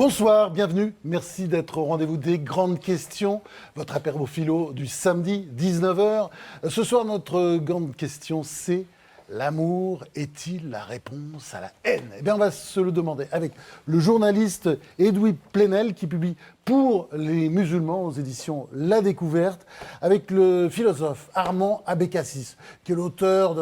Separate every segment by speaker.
Speaker 1: Bonsoir, bienvenue. Merci d'être au rendez-vous des grandes questions. Votre apéro philo du samedi, 19h. Ce soir, notre grande question, c'est: l'amour est-il la réponse à la haine? Eh bien, on va se le demander avec le journaliste Edoui Plenel qui publie Pour les musulmans aux éditions La Découverte, avec le philosophe Armand Abécassis, qui est l'auteur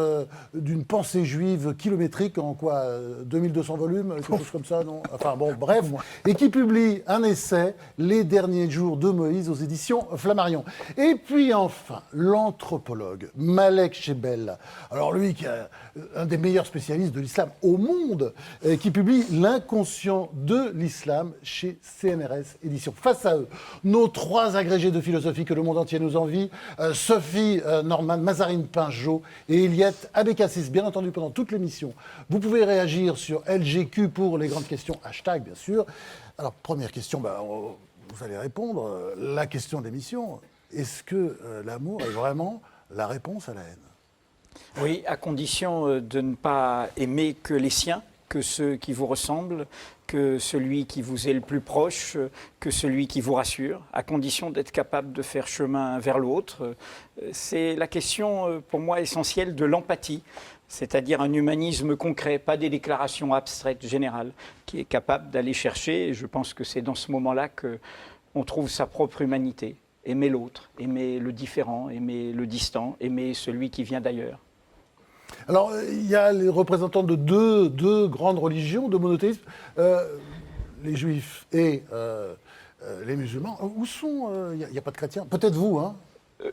Speaker 1: d'une pensée juive kilométrique en quoi 2200 volumes, quelque chose comme ça, non? Enfin bon, bref, et qui publie un essai, Les derniers jours de Moïse, aux éditions Flammarion. Et puis enfin, l'anthropologue Malek Chebel. Alors lui, qui est un des meilleurs spécialistes de l'islam au monde, qui publie L'inconscient de l'islam chez CNRS Éditions. Face à eux, nos trois agrégés de philosophie que le monde entier nous envie, Sophie Norman, Mazarine Pinjot et Eliette Abécassis. Bien entendu, pendant toute l'émission, vous pouvez réagir sur LGQ pour les grandes questions, hashtag bien sûr. Alors, première question, vous allez répondre. La question de l'émission, est-ce que l'amour est vraiment la réponse à la haine?
Speaker 2: Oui, à condition de ne pas aimer que les siens, que ceux qui vous ressemblent, que celui qui vous est le plus proche, que celui qui vous rassure, à condition d'être capable de faire chemin vers l'autre. C'est la question, pour moi, essentielle de l'empathie, c'est-à-dire un humanisme concret, pas des déclarations abstraites, générales, qui est capable d'aller chercher, et je pense que c'est dans ce moment-là qu'on trouve sa propre humanité. Aimer l'autre, aimer le différent, aimer le distant, aimer celui qui vient d'ailleurs.
Speaker 1: Alors, il y a les représentants de deux grandes religions, de monothéisme, les juifs et les musulmans. Où sont... Il n'y a pas de chrétiens? Peut-être vous, hein?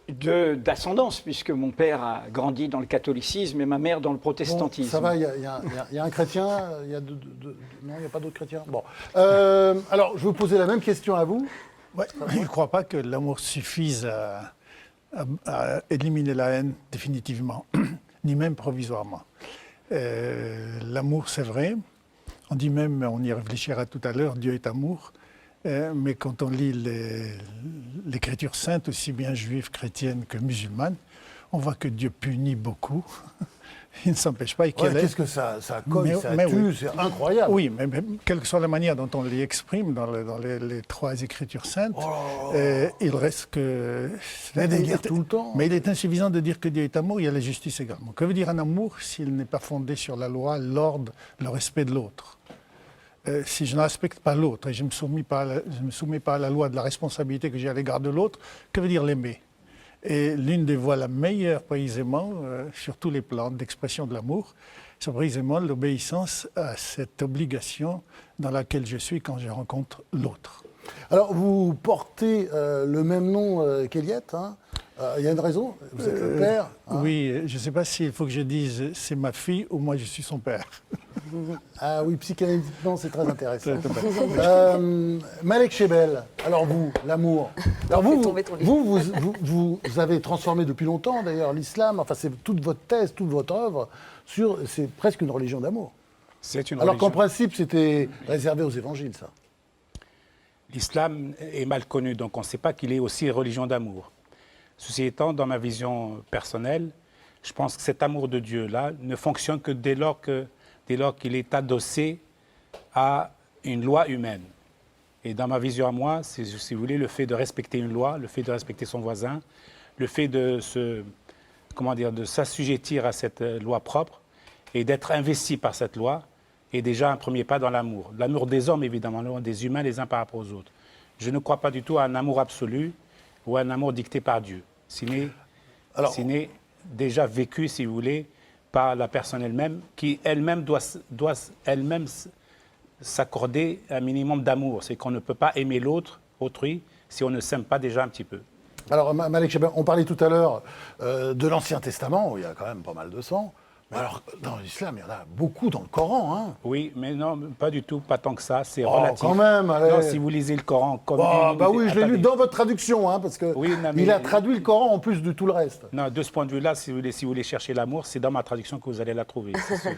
Speaker 2: D'ascendance, puisque mon père a grandi dans le catholicisme et ma mère dans le protestantisme.
Speaker 1: Bon, ça va, il y a un chrétien, non, il n'y a pas d'autres chrétiens. Bon. Alors, je vais vous poser la même question à vous.
Speaker 3: Ouais, je ne crois pas que l'amour suffise à éliminer la haine définitivement, ni même provisoirement. L'amour, c'est vrai. On dit même, on y réfléchira tout à l'heure, Dieu est amour. Mais quand on lit l'écriture sainte, aussi bien juive, chrétienne que musulmane, on voit que Dieu punit beaucoup. Il ne s'empêche pas.
Speaker 1: Qu'est-ce que ça cogne, ça tue, oui. C'est incroyable.
Speaker 3: Oui, mais quelle que soit la manière dont on les exprime dans les trois écritures saintes, il reste que...
Speaker 1: Il y a des guerres tout le temps.
Speaker 3: Mais il est insuffisant de dire que Dieu est amour, il y a la justice également. Que veut dire un amour s'il n'est pas fondé sur la loi, l'ordre, le respect de l'autre? Si je ne respecte pas l'autre et je ne me soumets pas à la loi de la responsabilité que j'ai à l'égard de l'autre, que veut dire l'aimer? Et l'une des voies la meilleure, précisément, sur tous les plans d'expression de l'amour, c'est précisément l'obéissance à cette obligation dans laquelle je suis quand je rencontre l'autre.
Speaker 1: Alors, vous portez le même nom qu'Eliette, hein? Il y a une raison? Vous êtes le père, hein?
Speaker 3: Oui, je ne sais pas s'il faut que je dise c'est ma fille ou moi je suis son père.
Speaker 1: Ah oui, psychanalytiquement, c'est très intéressant. Malek Chebel, alors vous, l'amour. Alors vous avez transformé depuis longtemps, d'ailleurs, l'islam, enfin c'est toute votre thèse, toute votre œuvre, c'est presque une religion d'amour.
Speaker 4: C'est une
Speaker 1: Alors qu'en principe, c'était réservé aux évangiles, ça.
Speaker 4: L'islam est mal connu, donc on ne sait pas qu'il est aussi religion d'amour. Ceci étant, dans ma vision personnelle, je pense que cet amour de Dieu-là ne fonctionne que dès lors qu'il est adossé à une loi humaine. Et dans ma vision à moi, c'est, si vous voulez, le fait de respecter une loi, le fait de respecter son voisin, le fait de s'assujettir à cette loi propre et d'être investi par cette loi est déjà un premier pas dans l'amour. L'amour des hommes, évidemment, l'amour des humains les uns par rapport aux autres. Je ne crois pas du tout à un amour absolu ou à un amour dicté par Dieu. S'il n'est déjà vécu, si vous voulez, par la personne elle-même, qui elle-même doit elle-même s'accorder un minimum d'amour. C'est qu'on ne peut pas aimer autrui, si on ne s'aime pas déjà un petit peu.
Speaker 1: Alors, Malek Chebel, on parlait tout à l'heure de l'Ancien Testament, où il y a quand même pas mal de sang. Alors, dans l'islam, il y en a beaucoup dans le Coran, hein?
Speaker 4: Oui, mais non, pas du tout, pas tant que ça, c'est relatif.
Speaker 1: Quand même, allez.
Speaker 4: Non, si vous lisez le Coran comme...
Speaker 1: oui, je l'ai lu dans votre traduction, hein, parce que il a traduit le Coran en plus de tout le reste.
Speaker 4: Non, de ce point de vue-là, si vous voulez chercher l'amour, c'est dans ma traduction que vous allez la trouver, c'est sûr.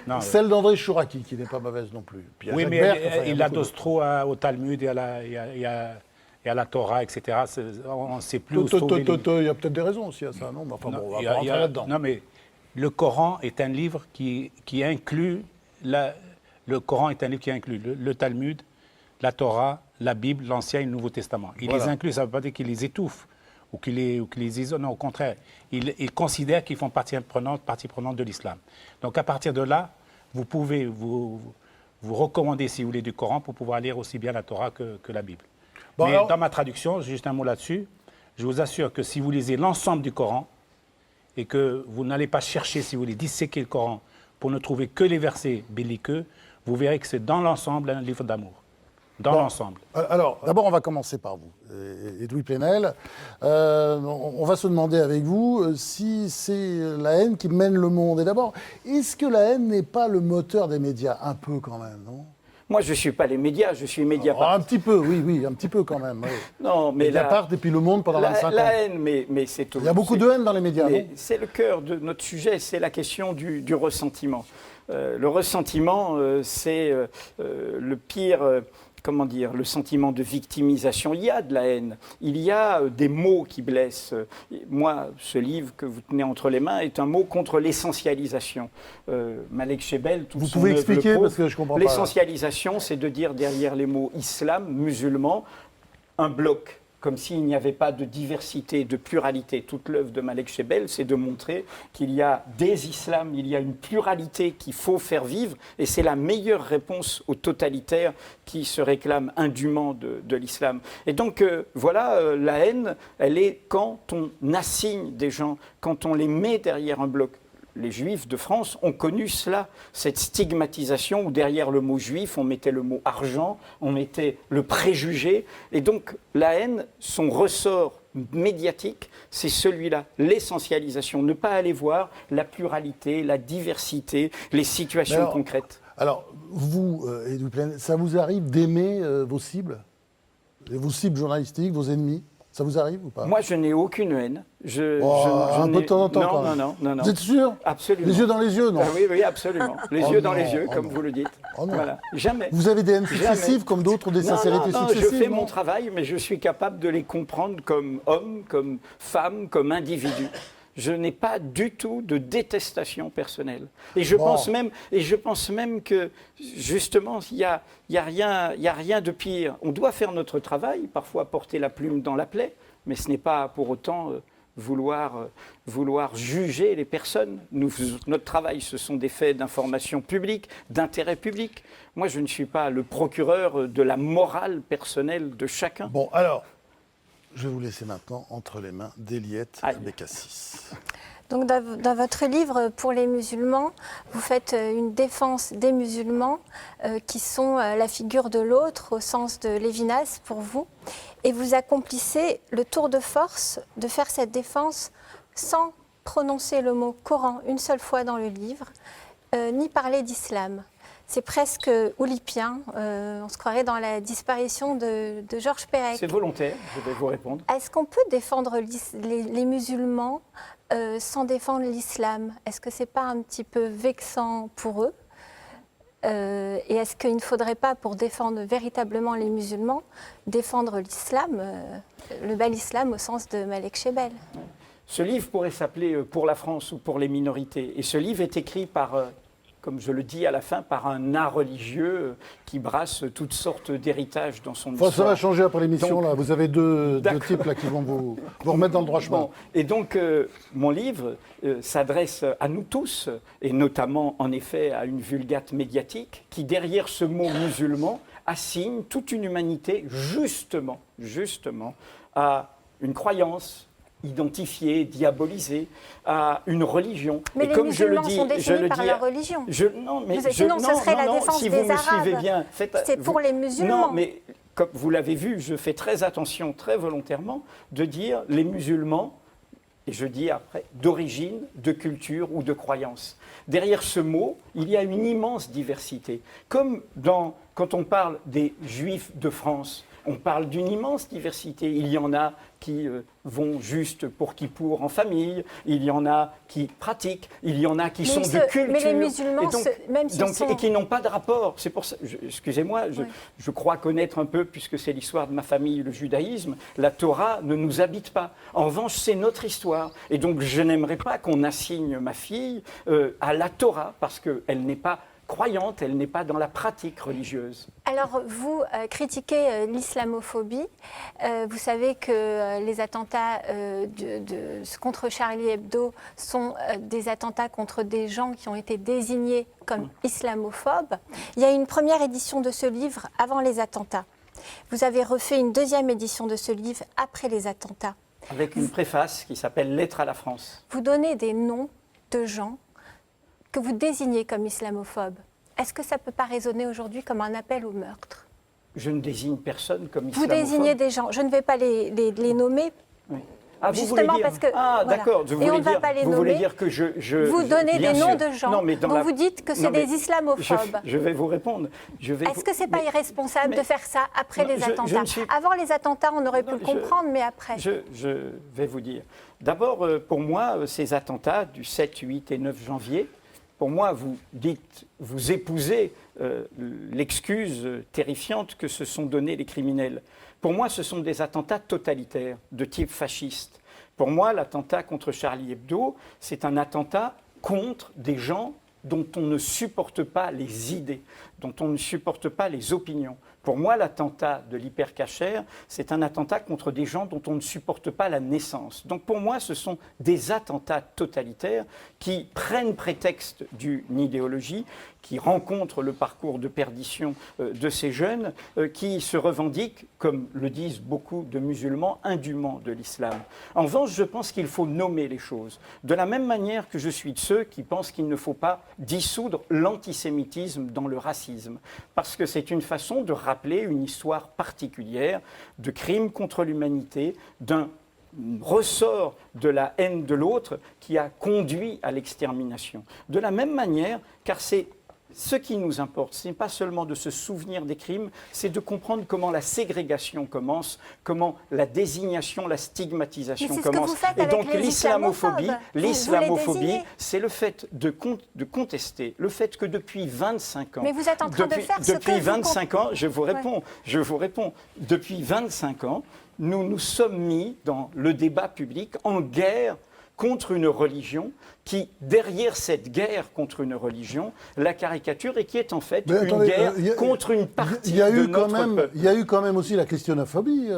Speaker 4: Non,
Speaker 1: celle d'André Chouraki, qui n'est pas mauvaise non plus.
Speaker 4: Puis oui, mais il adosse trop au Talmud et à la Torah, etc. On ne sait plus où se trouver.
Speaker 1: Il y a peut-être des raisons aussi à ça, non? Enfin, bon, on va pas rentrer là-dedans.
Speaker 4: Non, mais... Le Coran est un livre qui inclut le Talmud, la Torah, la Bible, l'Ancien et le Nouveau Testament. Il les inclut, ça ne veut pas dire qu'il les étouffe ou qu'il les isole, non, au contraire. Il considère qu'ils font partie prenante de l'islam. Donc à partir de là, vous pouvez vous recommander, si vous voulez, du Coran pour pouvoir lire aussi bien la Torah que la Bible.
Speaker 1: Bon,
Speaker 4: Mais
Speaker 1: alors...
Speaker 4: dans ma traduction, juste un mot là-dessus, je vous assure que si vous lisez l'ensemble du Coran et que vous n'allez pas chercher, si vous voulez, disséquer le Coran pour ne trouver que les versets belliqueux, vous verrez que c'est dans l'ensemble un livre d'amour. Dans l'ensemble.
Speaker 1: Alors, d'abord, on va commencer par vous, Edoui Plenel. On va se demander avec vous si c'est la haine qui mène le monde. Et d'abord, est-ce que la haine n'est pas le moteur des médias? Un peu quand même, non?
Speaker 2: Moi, je ne suis pas les médias, je suis Mediapart.
Speaker 1: Un petit peu, oui, un petit peu quand même. Oui.
Speaker 2: Non, mais
Speaker 1: Mediapart et puis Le Monde pendant 25 ans.
Speaker 2: La haine, mais c'est tout.
Speaker 1: Il y a beaucoup de haine dans les médias, non?
Speaker 2: C'est le cœur de notre sujet, c'est la question du ressentiment. Le ressentiment, c'est le pire... comment dire, le sentiment de victimisation. Il y a de la haine, il y a des mots qui blessent. Moi, ce livre que vous tenez entre les mains est un mot contre l'essentialisation. Malek Chebel, tout
Speaker 1: vous
Speaker 2: son
Speaker 1: pouvez
Speaker 2: œuvre
Speaker 1: expliquer
Speaker 2: le prouve.
Speaker 1: parce que je comprends pas.
Speaker 2: L'essentialisation, c'est de dire derrière les mots islam, musulman, un bloc. Comme s'il n'y avait pas de diversité, de pluralité. Toute l'œuvre de Malek Chebel, c'est de montrer qu'il y a des islams, il y a une pluralité qu'il faut faire vivre, et c'est la meilleure réponse aux totalitaires qui se réclament indûment de l'islam. Et donc, voilà, la haine, elle est quand on assigne des gens, quand on les met derrière un bloc. Les Juifs de France ont connu cela, cette stigmatisation où derrière le mot juif, on mettait le mot argent, on mettait le préjugé. Et donc la haine, son ressort médiatique, c'est celui-là, l'essentialisation. Ne pas aller voir la pluralité, la diversité, les situations concrètes.
Speaker 1: Alors, vous, Edoui Plenel, ça vous arrive d'aimer vos cibles? Vos cibles journalistiques, vos ennemis? Ça vous arrive ou pas?
Speaker 2: Moi, je n'ai aucune haine.
Speaker 1: Un peu de temps en temps,
Speaker 2: non.
Speaker 1: Vous êtes sûr?
Speaker 2: Absolument.
Speaker 1: Les yeux dans les yeux, non?
Speaker 2: Oui, absolument. Les yeux dans les yeux, comme vous le dites. Voilà. Jamais.
Speaker 1: Vous avez des haines successives comme d'autres, des sincérités successives?
Speaker 2: Je fais mon travail, mais je suis capable de les comprendre comme hommes, comme femmes, comme individus. Je n'ai pas du tout de détestation personnelle. Et je pense même que, justement, il n'y a rien de pire. On doit faire notre travail, parfois porter la plume dans la plaie, mais ce n'est pas pour autant vouloir juger les personnes. Notre travail, ce sont des faits d'information publique, d'intérêt public. Moi, je ne suis pas le procureur de la morale personnelle de chacun.
Speaker 1: Bon, alors... Je vais vous laisser maintenant entre les mains d'Eliette Bekassis.
Speaker 5: Donc dans votre livre Pour les musulmans, vous faites une défense des musulmans qui sont la figure de l'autre au sens de Lévinas pour vous. Et vous accomplissez le tour de force de faire cette défense sans prononcer le mot Coran une seule fois dans le livre, ni parler d'islam. C'est presque oulipien, on se croirait dans la disparition de Georges Perec.
Speaker 2: C'est volontaire, je vais vous répondre.
Speaker 5: Est-ce qu'on peut défendre les musulmans sans défendre l'islam? Est-ce que ce n'est pas un petit peu vexant pour eux? Et est-ce qu'il ne faudrait pas, pour défendre véritablement les musulmans, défendre l'islam, le bel islam au sens de Malek Chebel?
Speaker 2: Ce livre pourrait s'appeler « Pour la France » ou « Pour les minorités ». Et ce livre est écrit par... comme je le dis à la fin, par un art religieux qui brasse toutes sortes d'héritages dans son histoire.
Speaker 1: Ça va changer après l'émission, là. Vous avez deux types là, qui vont vous remettre dans le droit chemin.
Speaker 2: Bon. Et donc, mon livre s'adresse à nous tous, et notamment, en effet, à une vulgate médiatique, qui, derrière ce mot musulman, assigne toute une humanité, justement, à une croyance identifiée, diabolisée, à une religion.
Speaker 5: Mais
Speaker 2: et
Speaker 5: les
Speaker 2: comme
Speaker 5: musulmans
Speaker 2: je le dis,
Speaker 5: sont définis par leur religion.
Speaker 2: Sinon,
Speaker 5: ce serait la défense
Speaker 2: si
Speaker 5: des
Speaker 2: vous me
Speaker 5: Arabes.
Speaker 2: suivez bien,
Speaker 5: c'est pour les musulmans.
Speaker 2: Non, mais comme vous l'avez vu, je fais très attention, très volontairement, de dire les musulmans, et je dis après, d'origine, de culture ou de croyance. Derrière ce mot, il y a une immense diversité. Comme quand on parle des Juifs de France, on parle d'une immense diversité. Il y en a qui vont juste pour Kippour en famille, il y en a qui pratiquent, il y en a qui sont de culture.
Speaker 5: Mais les musulmans,
Speaker 2: et qui n'ont pas de rapport. C'est pour ça, excusez-moi, je crois connaître un peu, puisque c'est l'histoire de ma famille, le judaïsme, la Torah ne nous habite pas. En revanche, c'est notre histoire. Et donc, je n'aimerais pas qu'on assigne ma fille à la Torah, parce qu'elle n'est pas croyante, elle n'est pas dans la pratique religieuse.
Speaker 5: Alors, vous critiquez l'islamophobie. Vous savez que les attentats contre Charlie Hebdo sont des attentats contre des gens qui ont été désignés comme islamophobes. Il y a une première édition de ce livre avant les attentats. Vous avez refait une deuxième édition de ce livre après les attentats.
Speaker 2: Avec une préface qui s'appelle « Lettre à la France ».
Speaker 5: Vous donnez des noms de gens que vous désignez comme islamophobes. Est-ce que ça ne peut pas résonner aujourd'hui comme un appel au meurtre?
Speaker 2: Je ne désigne personne comme
Speaker 5: Vous
Speaker 2: islamophobe.
Speaker 5: désignez des gens, je ne vais pas les nommer.
Speaker 2: Oui. Ah, vous
Speaker 5: Justement
Speaker 2: voulez dire...
Speaker 5: parce que...
Speaker 2: Ah,
Speaker 5: voilà.
Speaker 2: d'accord.
Speaker 5: Et on ne va pas les
Speaker 2: vous
Speaker 5: nommer.
Speaker 2: voulez dire que
Speaker 5: vous donnez
Speaker 2: bien
Speaker 5: des noms
Speaker 2: sûr.
Speaker 5: de gens
Speaker 2: Non, mais
Speaker 5: dont vous dites que c'est des islamophobes.
Speaker 2: Je vais vous répondre.
Speaker 5: Est-ce que ce n'est pas irresponsable de faire ça après
Speaker 2: non,
Speaker 5: les attentats? Avant les attentats, on aurait pu le comprendre, mais après.
Speaker 2: Je vais vous dire. D'abord, pour moi, ces attentats du 7, 8 et 9 janvier, pour moi, vous épousez l'excuse terrifiante que se sont donnés les criminels. Pour moi, ce sont des attentats totalitaires, de type fasciste. Pour moi, l'attentat contre Charlie Hebdo, c'est un attentat contre des gens dont on ne supporte pas les idées, dont on ne supporte pas les opinions. Pour moi, l'attentat de l'hypercachère, c'est un attentat contre des gens dont on ne supporte pas la naissance. Donc pour moi, ce sont des attentats totalitaires qui prennent prétexte d'une idéologie, qui rencontrent le parcours de perdition de ces jeunes, qui se revendiquent, comme le disent beaucoup de musulmans, indûment de l'islam. En revanche, je pense qu'il faut nommer les choses. De la même manière que je suis de ceux qui pensent qu'il ne faut pas dissoudre l'antisémitisme dans le racisme, parce que c'est une façon de rappeler une histoire particulière de crimes contre l'humanité, d'un ressort de la haine de l'autre qui a conduit à l'extermination. De la même manière, car c'est ce qui nous importe, ce n'est pas seulement de se souvenir des crimes, c'est de comprendre comment la ségrégation commence, comment la désignation, la stigmatisation commence. Et donc l'islamophobie, c'est le fait de contester, le fait que depuis 25 ans...
Speaker 5: Mais vous êtes en train de faire ce que
Speaker 2: depuis 25 ans, je vous réponds, depuis 25 ans, nous nous sommes mis dans le débat public en guerre contre une religion qui, derrière cette guerre contre une religion, la caricature et qui est en fait une guerre contre une partie de notre peuple.
Speaker 1: Il y a eu quand même aussi la christianophobie.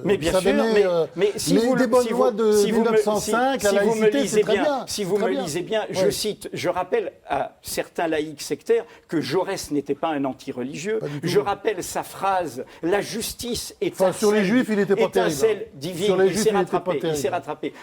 Speaker 2: Mais bien sûr, mais si vous
Speaker 1: des bonnes lois de 1905, la laïcité, c'est très bien.
Speaker 2: Si vous me lisez bien, je cite, je rappelle à certains laïcs sectaires que Jaurès n'était pas un anti-religieux. Je rappelle sa phrase « La justice étincelle,
Speaker 1: sur les Juifs, il n'était pas terrible.
Speaker 2: Divine »,
Speaker 1: sur les
Speaker 2: il s'est rattrapé.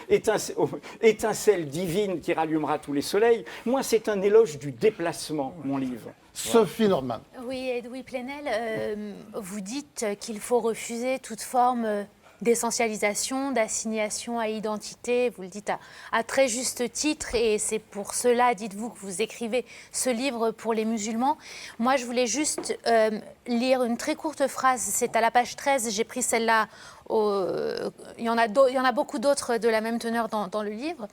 Speaker 2: Étincelle divine qui rallume tous les soleils. Moi, c'est un éloge du déplacement, mon livre.
Speaker 1: Sophie Norman.
Speaker 6: Oui, Edoui Plenel, vous dites qu'il faut refuser toute forme d'essentialisation, d'assignation à identité. Vous le dites à très juste titre et c'est pour cela, dites-vous, que vous écrivez ce livre pour les musulmans. Moi, je voulais juste lire une très courte phrase. C'est à la page 13, j'ai pris celle-là. Il y en a beaucoup d'autres de la même teneur dans le livre.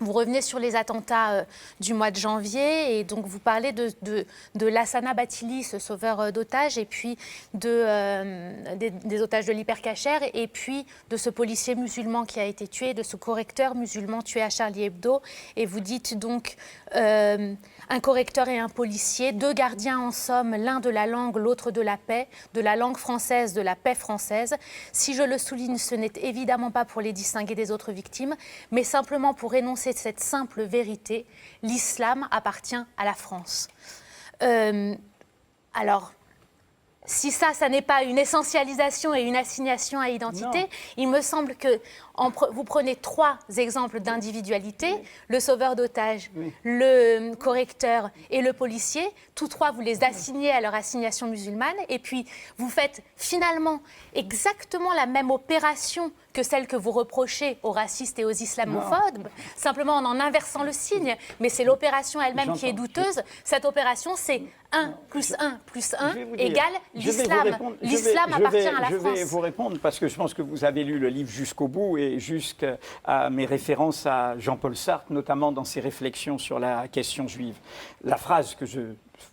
Speaker 6: Vous revenez sur les attentats du mois de janvier et donc vous parlez de Lassana Bathily, ce sauveur d'otages, et puis des otages de l'hypercachère, et puis de ce policier musulman qui a été tué, de ce correcteur musulman tué à Charlie Hebdo. Et vous dites donc un correcteur et un policier, deux gardiens en somme, l'un de la langue, l'autre de la paix, de la langue française, de la paix française. Si je le souligne, ce n'est évidemment pas pour les distinguer des autres victimes, mais simplement pour énoncer cette simple vérité: l'islam appartient à la France. Alors, si ça n'est pas une essentialisation et une assignation à identité, il me semble que vous prenez trois exemples d'individualité, le sauveur d'otages, le correcteur et le policier. Tous trois, vous les assignez à leur assignation musulmane et puis vous faites finalement exactement la même opération que celle que vous reprochez aux racistes et aux islamophobes, simplement en inversant le signe. Mais c'est l'opération elle-même qui est douteuse. Cette opération, c'est 1 + 1 + 1 égale l'islam. L'islam appartient à la France.
Speaker 2: Je vais vous répondre parce que je pense que vous avez lu le livre jusqu'au bout et jusqu'à mes références à Jean-Paul Sartre, notamment dans ses réflexions sur la question juive. La phrase que je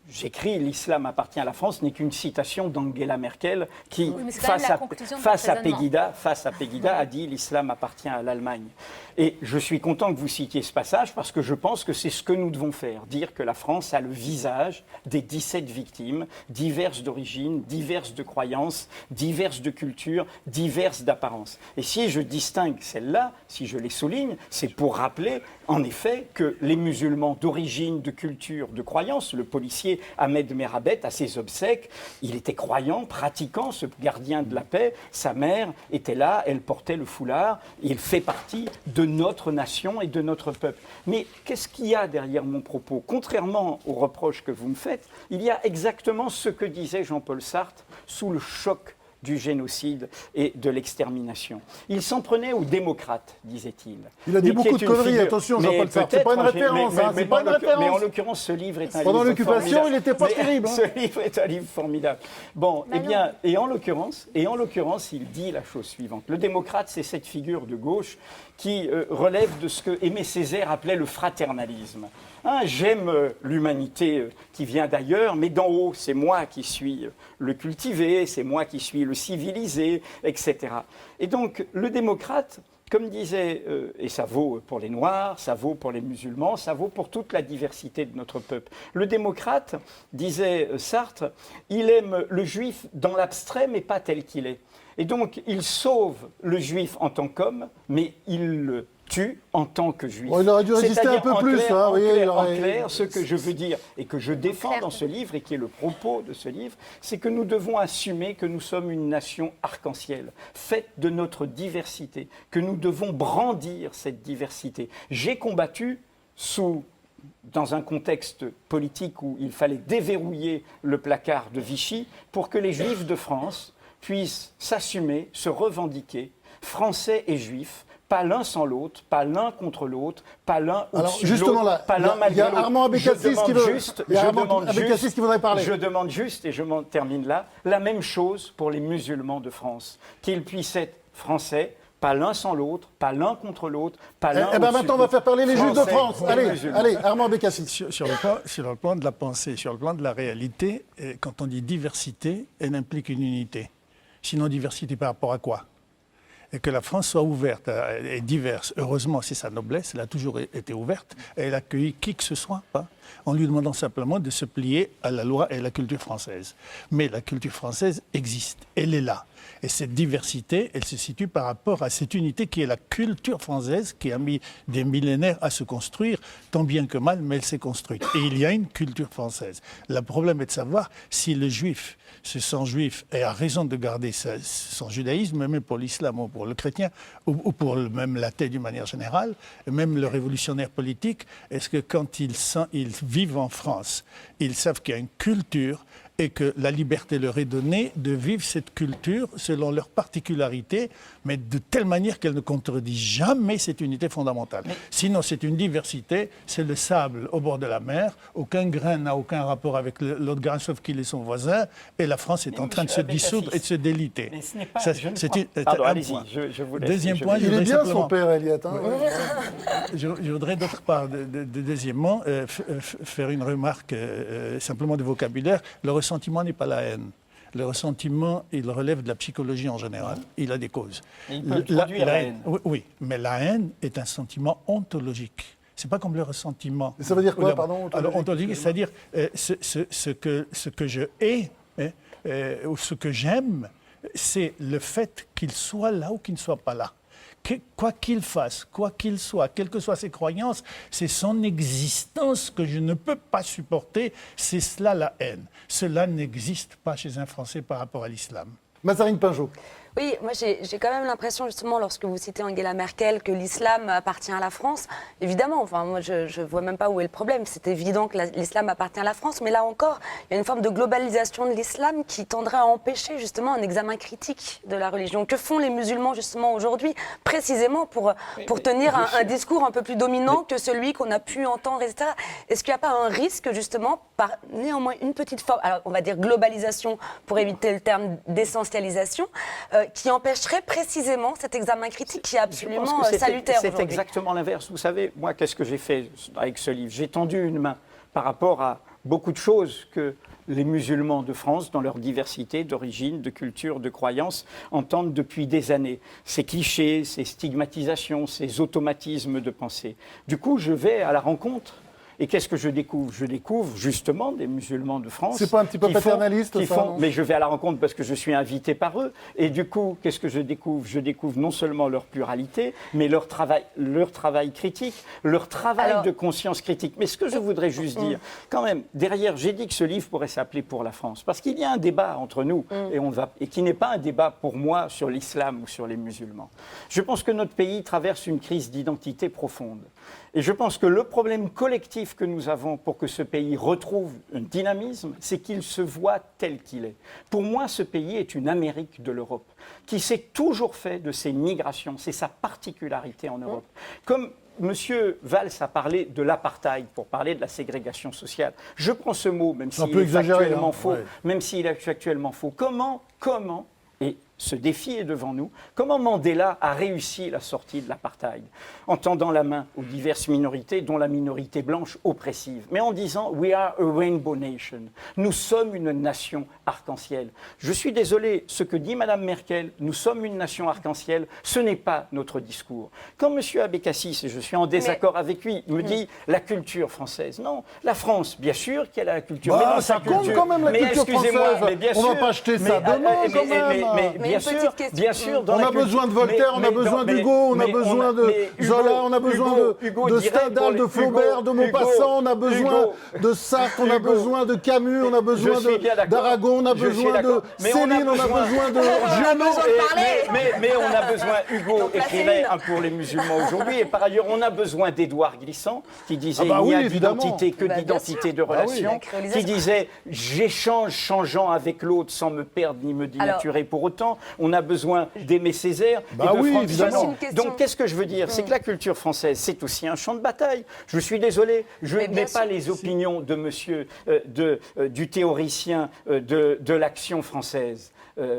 Speaker 2: j'écris « L'islam appartient à la France » n'est qu'une citation d'Angela Merkel qui,
Speaker 6: Oui, mais c'est quand même la conclusion de votre raisonnement.
Speaker 2: face à Pegida, a dit « L'islam appartient à l'Allemagne ». Et je suis content que vous citiez ce passage parce que je pense que c'est ce que nous devons faire, dire que la France a le visage des 17 victimes, diverses d'origine, diverses de croyances, diverses de culture, diverses d'apparence. Et si je distingue celles-là, si je les souligne, c'est pour rappeler en effet que les musulmans d'origine, de culture, de croyance, le policier Ahmed Merabet, à ses obsèques, il était croyant, pratiquant, ce gardien de la paix, sa mère était là, elle portait le foulard, il fait partie de notre nation et de notre peuple. Mais qu'est-ce qu'il y a derrière mon propos? Contrairement aux reproches que vous me faites, il y a exactement ce que disait Jean-Paul Sartre sous le choc du génocide et de l'extermination. Il s'en prenait aux démocrates, disait-il.
Speaker 1: Il a dit beaucoup de conneries, attention, Jean-Paul Sartre. C'est pas une référence, c'est pas une référence.
Speaker 2: Mais en l'occurrence, ce livre est un livre
Speaker 1: Pendant
Speaker 2: formidable.
Speaker 1: l'occupation, il n'était pas terrible.
Speaker 2: Ce livre est un livre formidable. Bon, eh bien, et en l'occurrence, il dit la chose suivante. Le démocrate, c'est cette figure de gauche qui relève de ce que Aimé Césaire appelait le fraternalisme. Hein, j'aime l'humanité qui vient d'ailleurs, mais d'en haut, c'est moi qui suis le cultivé, c'est moi qui suis le civilisé, etc. Et donc, le démocrate, comme disait, et ça vaut pour les Noirs, ça vaut pour les musulmans, ça vaut pour toute la diversité de notre peuple. Le démocrate, disait Sartre, il aime le juif dans l'abstrait, mais pas tel qu'il est. Et donc, il sauve le juif en tant qu'homme, mais il le tue en tant que juif.
Speaker 1: Bon, il aurait dû résister un peu plus.
Speaker 2: En clair, ce que je veux dire et que je défends dans ce livre et qui est le propos de ce livre, c'est que nous devons assumer que nous sommes une nation arc-en-ciel, faite de notre diversité, que nous devons brandir cette diversité. J'ai combattu dans un contexte politique où il fallait déverrouiller le placard de Vichy pour que les Juifs de France puissent s'assumer, se revendiquer, français et juifs, pas l'un sans l'autre, pas l'un contre l'autre, pas l'un au-dessus de l'autre, pas l'un malgré l'autre.
Speaker 1: Il y a Armand Abécassis qui voudrait parler.
Speaker 2: Je demande juste, et je m'en termine là, la même chose pour les musulmans de France, qu'ils puissent être français, pas l'un sans l'autre, pas l'un contre l'autre, pas l'un au-dessus de l'autre.
Speaker 1: Maintenant, on va faire parler les Juifs de France. Allez, Armand Abécassis.
Speaker 3: Sur le plan de la pensée, sur le plan de la réalité, quand on dit diversité, elle implique une unité. Sinon, diversité par rapport à quoi? Et que la France soit ouverte et diverse. Heureusement, c'est sa noblesse, elle a toujours été ouverte. Et elle accueille qui que ce soit, en lui demandant simplement de se plier à la loi et à la culture française. Mais la culture française existe, elle est là. Et cette diversité, elle se situe par rapport à cette unité qui est la culture française, qui a mis des millénaires à se construire, tant bien que mal, mais elle s'est construite. Et il y a une culture française. Le problème est de savoir si le juif se sent juif et a raison de garder son judaïsme, même pour l'islam ou pour le chrétien, ou pour même l'athée d'une manière générale, même le révolutionnaire politique, est-ce que quand ils vivent en France, ils savent qu'il y a une culture et que la liberté leur est donnée de vivre cette culture selon leurs particularités, mais de telle manière qu'elle ne contredit jamais cette unité fondamentale. Sinon, c'est une diversité, c'est le sable au bord de la mer, aucun grain n'a aucun rapport avec l'autre grain, sauf qu'il est son voisin, et la France est en train de se dissoudre et de se déliter.
Speaker 2: Mais ce n'est pas...
Speaker 3: Pardon,
Speaker 2: allez-y, je vous laisse.
Speaker 3: Deuxième point,
Speaker 1: il est bien son père, Eliott.
Speaker 3: Je voudrais d'autre part, deuxièmement, faire une remarque simplement de vocabulaire. Le ressentiment n'est pas la haine. Le ressentiment, il relève de la psychologie en général. Il a des causes.
Speaker 2: Et il peut produire la haine.
Speaker 3: Oui, mais la haine est un sentiment ontologique. C'est pas comme le ressentiment.
Speaker 1: Ça veut dire quoi, pardon?
Speaker 3: Alors, ontologique, c'est-à-dire ce que je hais ou ce que j'aime, c'est le fait qu'il soit là ou qu'il ne soit pas là. Quoi qu'il fasse, quoi qu'il soit, quelles que soient ses croyances, c'est son existence que je ne peux pas supporter, c'est cela la haine. Cela n'existe pas chez un Français par rapport à l'islam.
Speaker 1: Mazarine Pinjot.
Speaker 7: Oui, moi j'ai quand même l'impression justement lorsque vous citez Angela Merkel que l'islam appartient à la France. Évidemment, enfin moi je vois même pas où est le problème. C'est évident que l'islam appartient à la France, mais là encore, il y a une forme de globalisation de l'islam qui tendrait à empêcher justement un examen critique de la religion. Que font les musulmans justement aujourd'hui, précisément pour tenir un discours un peu plus dominant que celui qu'on a pu entendre, etc. Est-ce qu'il n'y a pas un risque justement par néanmoins une petite forme, alors on va dire globalisation pour éviter le terme d'essentialisation, qui empêcherait précisément cet examen critique qui est absolument salutaire aujourd'hui.
Speaker 2: C'est exactement l'inverse. Vous savez, moi, qu'est-ce que j'ai fait avec ce livre? J'ai tendu une main par rapport à beaucoup de choses que les musulmans de France, dans leur diversité d'origine, de culture, de croyances, entendent depuis des années. Ces clichés, ces stigmatisations, ces automatismes de pensée. Du coup, je vais à la rencontre. Et qu'est-ce que je découvre? Je découvre justement des musulmans de France.
Speaker 1: C'est pas un petit peu paternaliste, ça, non?
Speaker 2: Mais je vais à la rencontre parce que je suis invité par eux. Et du coup, qu'est-ce que je découvre? Je découvre non seulement leur pluralité, mais leur travail critique, leur travail de conscience critique. Mais ce que je voudrais juste dire, quand même, derrière, j'ai dit que ce livre pourrait s'appeler Pour la France. Parce qu'il y a un débat entre nous, et qui n'est pas un débat pour moi sur l'islam ou sur les musulmans. Je pense que notre pays traverse une crise d'identité profonde. Et je pense que le problème collectif que nous avons pour que ce pays retrouve un dynamisme, c'est qu'il se voit tel qu'il est. Pour moi, ce pays est une Amérique de l'Europe, qui s'est toujours fait de ses migrations. C'est sa particularité en Europe. Comme M. Valls a parlé de l'apartheid pour parler de la ségrégation sociale. Je prends ce mot, même s'il est factuellement faux.
Speaker 1: Ouais.
Speaker 2: Même s'il est factuellement faux. Comment, et ce défi est devant nous, comment Mandela a réussi la sortie de l'apartheid, en tendant la main aux diverses minorités, dont la minorité blanche oppressive, mais en disant « We are a rainbow nation ». Nous sommes une nation arc-en-ciel. Je suis désolé, ce que dit Mme Merkel, nous sommes une nation arc-en-ciel, ce n'est pas notre discours. Quand M. Abécassis, et je suis en désaccord avec lui, me dit « la culture française ». Non, la France, bien sûr qu'elle a la culture.
Speaker 1: Bah,
Speaker 2: mais non,
Speaker 1: ça compte quand même, la culture française.
Speaker 2: Mais bien
Speaker 1: On
Speaker 2: sûr,
Speaker 1: va pas acheter ça demain, quand même.
Speaker 2: Bien sûr,
Speaker 1: on a besoin de Voltaire, on a besoin d'Hugo, on a besoin de Zola, on a besoin de Stendhal, de Flaubert, de Maupassant, on a besoin de Sartre, on a besoin de Camus, on a besoin d'Aragon, on a besoin de Céline, on a besoin de Giono.
Speaker 2: Mais on a besoin, Hugo écrivait pour les musulmans aujourd'hui, et par ailleurs on a besoin d'Édouard Glissant, qui disait il n'y a d'identité que d'identité de relation, qui disait j'échange changeant avec l'autre sans me perdre ni me dénaturer pour autant. On a besoin d'Aimé Césaire et de Franck Fanon. Donc qu'est-ce que je veux dire? C'est que la culture française, c'est aussi un champ de bataille. Je suis désolé, je n'ai pas les opinions de monsieur, du théoricien de l'action française.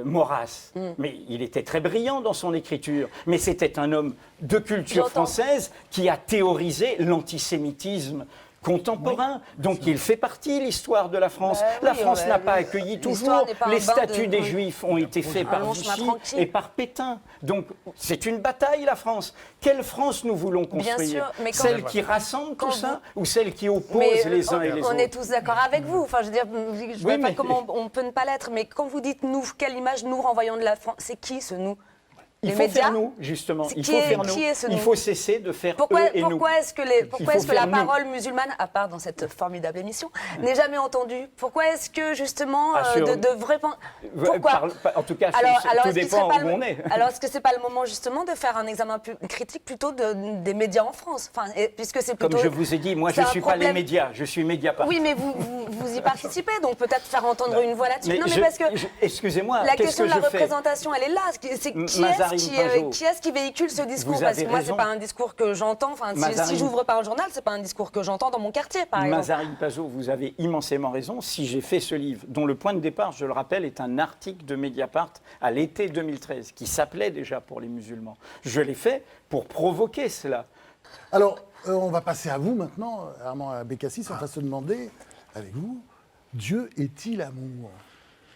Speaker 2: Maurras, mais il était très brillant dans son écriture, mais c'était un homme de culture française qui a théorisé l'antisémitisme contemporain. Donc il fait partie de l'histoire de la France. La France n'a pas accueilli toujours. Les statuts des Juifs ont été faits par Vichy et par Pétain. Donc c'est une bataille, la France. Quelle France nous voulons construire? Celle qui rassemble tout ça ou celle qui oppose les uns et les autres?
Speaker 7: On est tous d'accord avec vous. Enfin, je veux dire, je ne vois pas comment on peut ne pas l'être. Mais quand vous dites nous, quelle image nous renvoyons de la France? C'est qui ce nous?
Speaker 2: Il faut faire nous, justement. Il faut faire nous. Il faut cesser de faire eux et nous.
Speaker 7: Pourquoi est-ce que la parole musulmane, à part dans cette formidable émission, n'est jamais entendue? Pourquoi est-ce que, justement, de vrais... Pourquoi?
Speaker 2: En tout cas, tout dépend où on est.
Speaker 7: Alors, est-ce que ce n'est pas le moment, justement, de faire un examen critique plutôt des médias en France? Puisque c'est plutôt...
Speaker 2: Comme je vous ai dit, moi, je ne suis pas les médias, je suis Mediapart.
Speaker 7: Oui, mais vous y participez, donc peut-être faire entendre une voix là-dessus. Non, mais parce que...
Speaker 2: Excusez-moi,
Speaker 7: la question de la représentation, elle est là. C'est qui est-ce qui véhicule ce discours? Parce que moi, ce n'est pas un discours que j'entends. Enfin, si j'ouvre pas un journal, ce n'est pas un discours que j'entends dans mon quartier, par exemple.
Speaker 2: Mazarine Pazo, vous avez immensément raison. Si j'ai fait ce livre, dont le point de départ, je le rappelle, est un article de Mediapart à l'été 2013, qui s'appelait déjà Pour les musulmans. Je l'ai fait pour provoquer cela.
Speaker 1: Alors, on va passer à vous maintenant, Armand Abécassis. On va se demander, avec vous, Dieu est-il amour?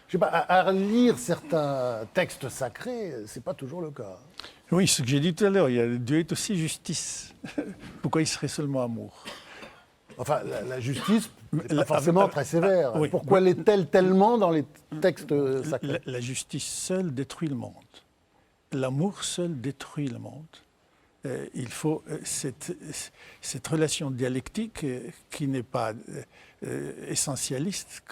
Speaker 1: Je sais pas, à lire certains textes sacrés, c'est pas toujours le cas.
Speaker 3: Oui, ce que j'ai dit tout à l'heure, Dieu est aussi justice. Pourquoi il serait seulement amour?
Speaker 1: Enfin, la justice n'est pas forcément très sévère.
Speaker 3: Oui.
Speaker 1: Pourquoi l'est-elle tellement dans les textes sacrés?
Speaker 3: La justice seule détruit le monde. L'amour seul détruit le monde. Il faut cette relation dialectique qui n'est pas essentialiste,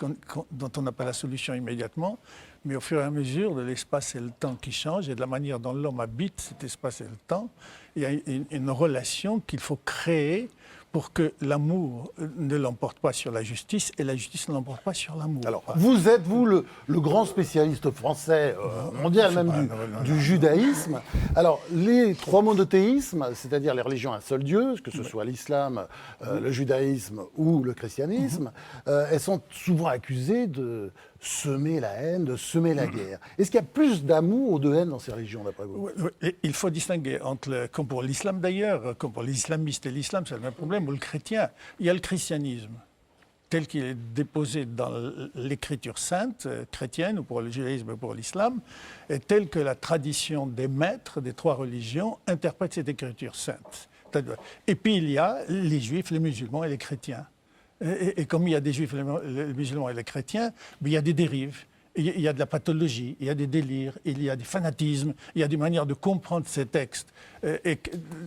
Speaker 3: dont on n'a pas la solution immédiatement, mais au fur et à mesure de l'espace et le temps qui changent et de la manière dont l'homme habite cet espace et le temps, il y a une relation qu'il faut créer pour que l'amour ne l'emporte pas sur la justice et la justice ne l'emporte pas sur l'amour.
Speaker 1: Alors, vous êtes, vous, le grand spécialiste français, mondial même, du judaïsme. Alors, les trois monothéismes, c'est-à-dire les religions à un seul Dieu, que ce soit l'islam, le judaïsme ou le christianisme, elles sont souvent accusées de semer la haine, de semer la guerre. Est-ce qu'il y a plus d'amour ou de haine dans ces religions, d'après vous?
Speaker 3: Il faut distinguer entre, comme pour l'islam d'ailleurs, comme pour les islamistes et l'islam, c'est le même problème, ou le chrétien. Il y a le christianisme. tel qu'il est déposé dans l'écriture sainte chrétienne, ou pour le judaïsme ou pour l'islam, est tel que la tradition des maîtres des trois religions interprète cette écriture sainte. Et puis il y a les juifs, les musulmans et les chrétiens. Et comme il y a des juifs, les musulmans et les chrétiens, il y a des dérives. Il y a de la pathologie, il y a des délires, il y a des fanatismes, il y a des manières de comprendre ces textes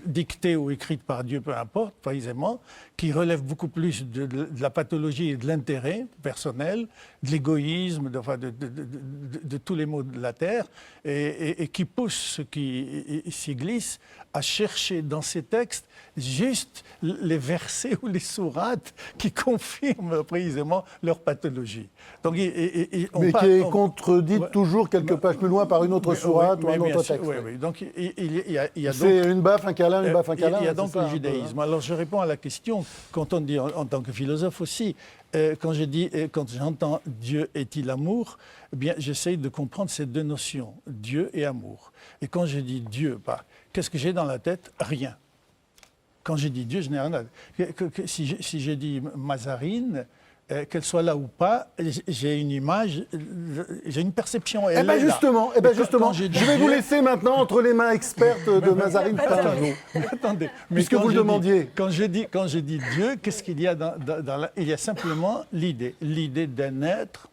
Speaker 3: dictés ou écrits par Dieu, peu importe, précisément, qui relèvent beaucoup plus de la pathologie et de l'intérêt personnel, de l'égoïsme, de tous les maux de la terre, et qui poussent ceux qui s'y glissent à chercher dans ces textes juste les versets ou les sourates qui confirment précisément leur pathologie. Donc,
Speaker 1: mais qui est contredite toujours quelques pages plus loin par une autre sourate ou un autre texte.
Speaker 3: Oui. Donc, il y a
Speaker 1: c'est une baffe, un câlin, une baffe, un câlin.
Speaker 3: Il y a donc le judaïsme. Alors, je réponds à la question, quand on dit en tant que philosophe aussi, quand j'entends Dieu est-il amour, eh bien, j'essaye de comprendre ces deux notions, Dieu et amour. Et quand je dis Dieu, qu'est-ce que j'ai dans la tête? Rien. Quand je dis Dieu, je n'ai rien. Si je dis Mazarine, qu'elle soit là ou pas, j'ai une image, j'ai une perception.
Speaker 1: Eh bien justement, je vais vous laisser maintenant entre les mains expertes de Mazarine Pinjot.
Speaker 3: Attendez,
Speaker 1: puisque vous le demandiez.
Speaker 3: Quand je dis Dieu, qu'est-ce qu'il y a il y a simplement l'idée d'un être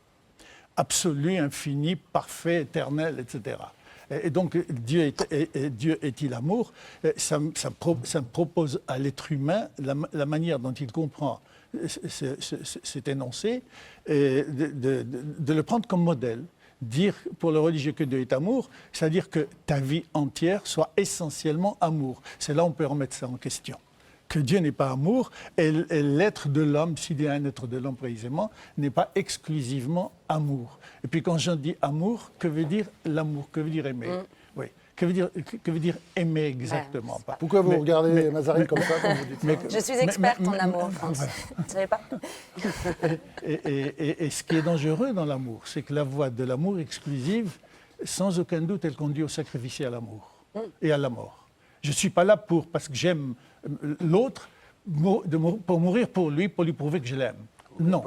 Speaker 3: absolu, infini, parfait, éternel, etc. Et donc, Dieu est-il amour? Ça me propose à l'être humain la manière dont il comprend cet énoncé, de le prendre comme modèle. Dire pour le religieux que Dieu est amour, c'est-à-dire que ta vie entière soit essentiellement amour. C'est là où on peut remettre ça en question. Que Dieu n'est pas amour, et l'être de l'homme, s'il y a un être de l'homme précisément, n'est pas exclusivement amour. Et puis quand je dis amour, que veut dire l'amour? Que veut dire aimer? Oui. Que veut dire aimer exactement?
Speaker 1: Pourquoi vous regardez Mazarine comme ça quand vous dites ça?
Speaker 7: Je suis experte en amour, France. Vous ne savez pas?
Speaker 3: Et ce qui est dangereux dans l'amour, c'est que la voie de l'amour exclusive, sans aucun doute, elle conduit au sacrifice et à l'amour et à la mort. Je ne suis pas là parce que j'aime l'autre, pour mourir pour lui prouver que je l'aime. Non.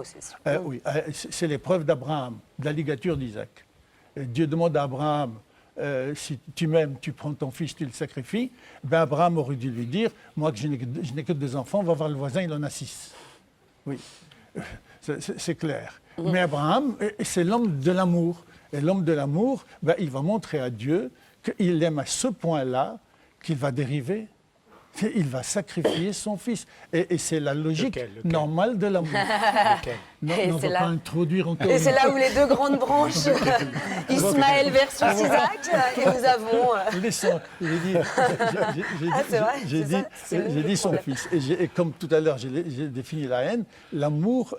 Speaker 3: Oui, c'est l'épreuve d'Abraham, de la ligature d'Isaac. Dieu demande à Abraham, si tu m'aimes, tu prends ton fils, tu le sacrifies. Ben Abraham aurait dû lui dire, moi que je n'ai que 2 enfants, va voir le voisin, il en a 6. Oui, c'est clair. Mais Abraham, c'est l'homme de l'amour. Et l'homme de l'amour, ben, il va montrer à Dieu qu'il l'aime à ce point-là qu'il va dériver. Il va sacrifier son fils. Et c'est la logique normale de l'amour. Non, on ne va pas introduire encore.
Speaker 7: Et c'est là où les deux grandes branches, Ismaël versus Isaac, et nous avons...
Speaker 3: J'ai dit son fils. Et comme tout à l'heure, j'ai défini la haine, l'amour,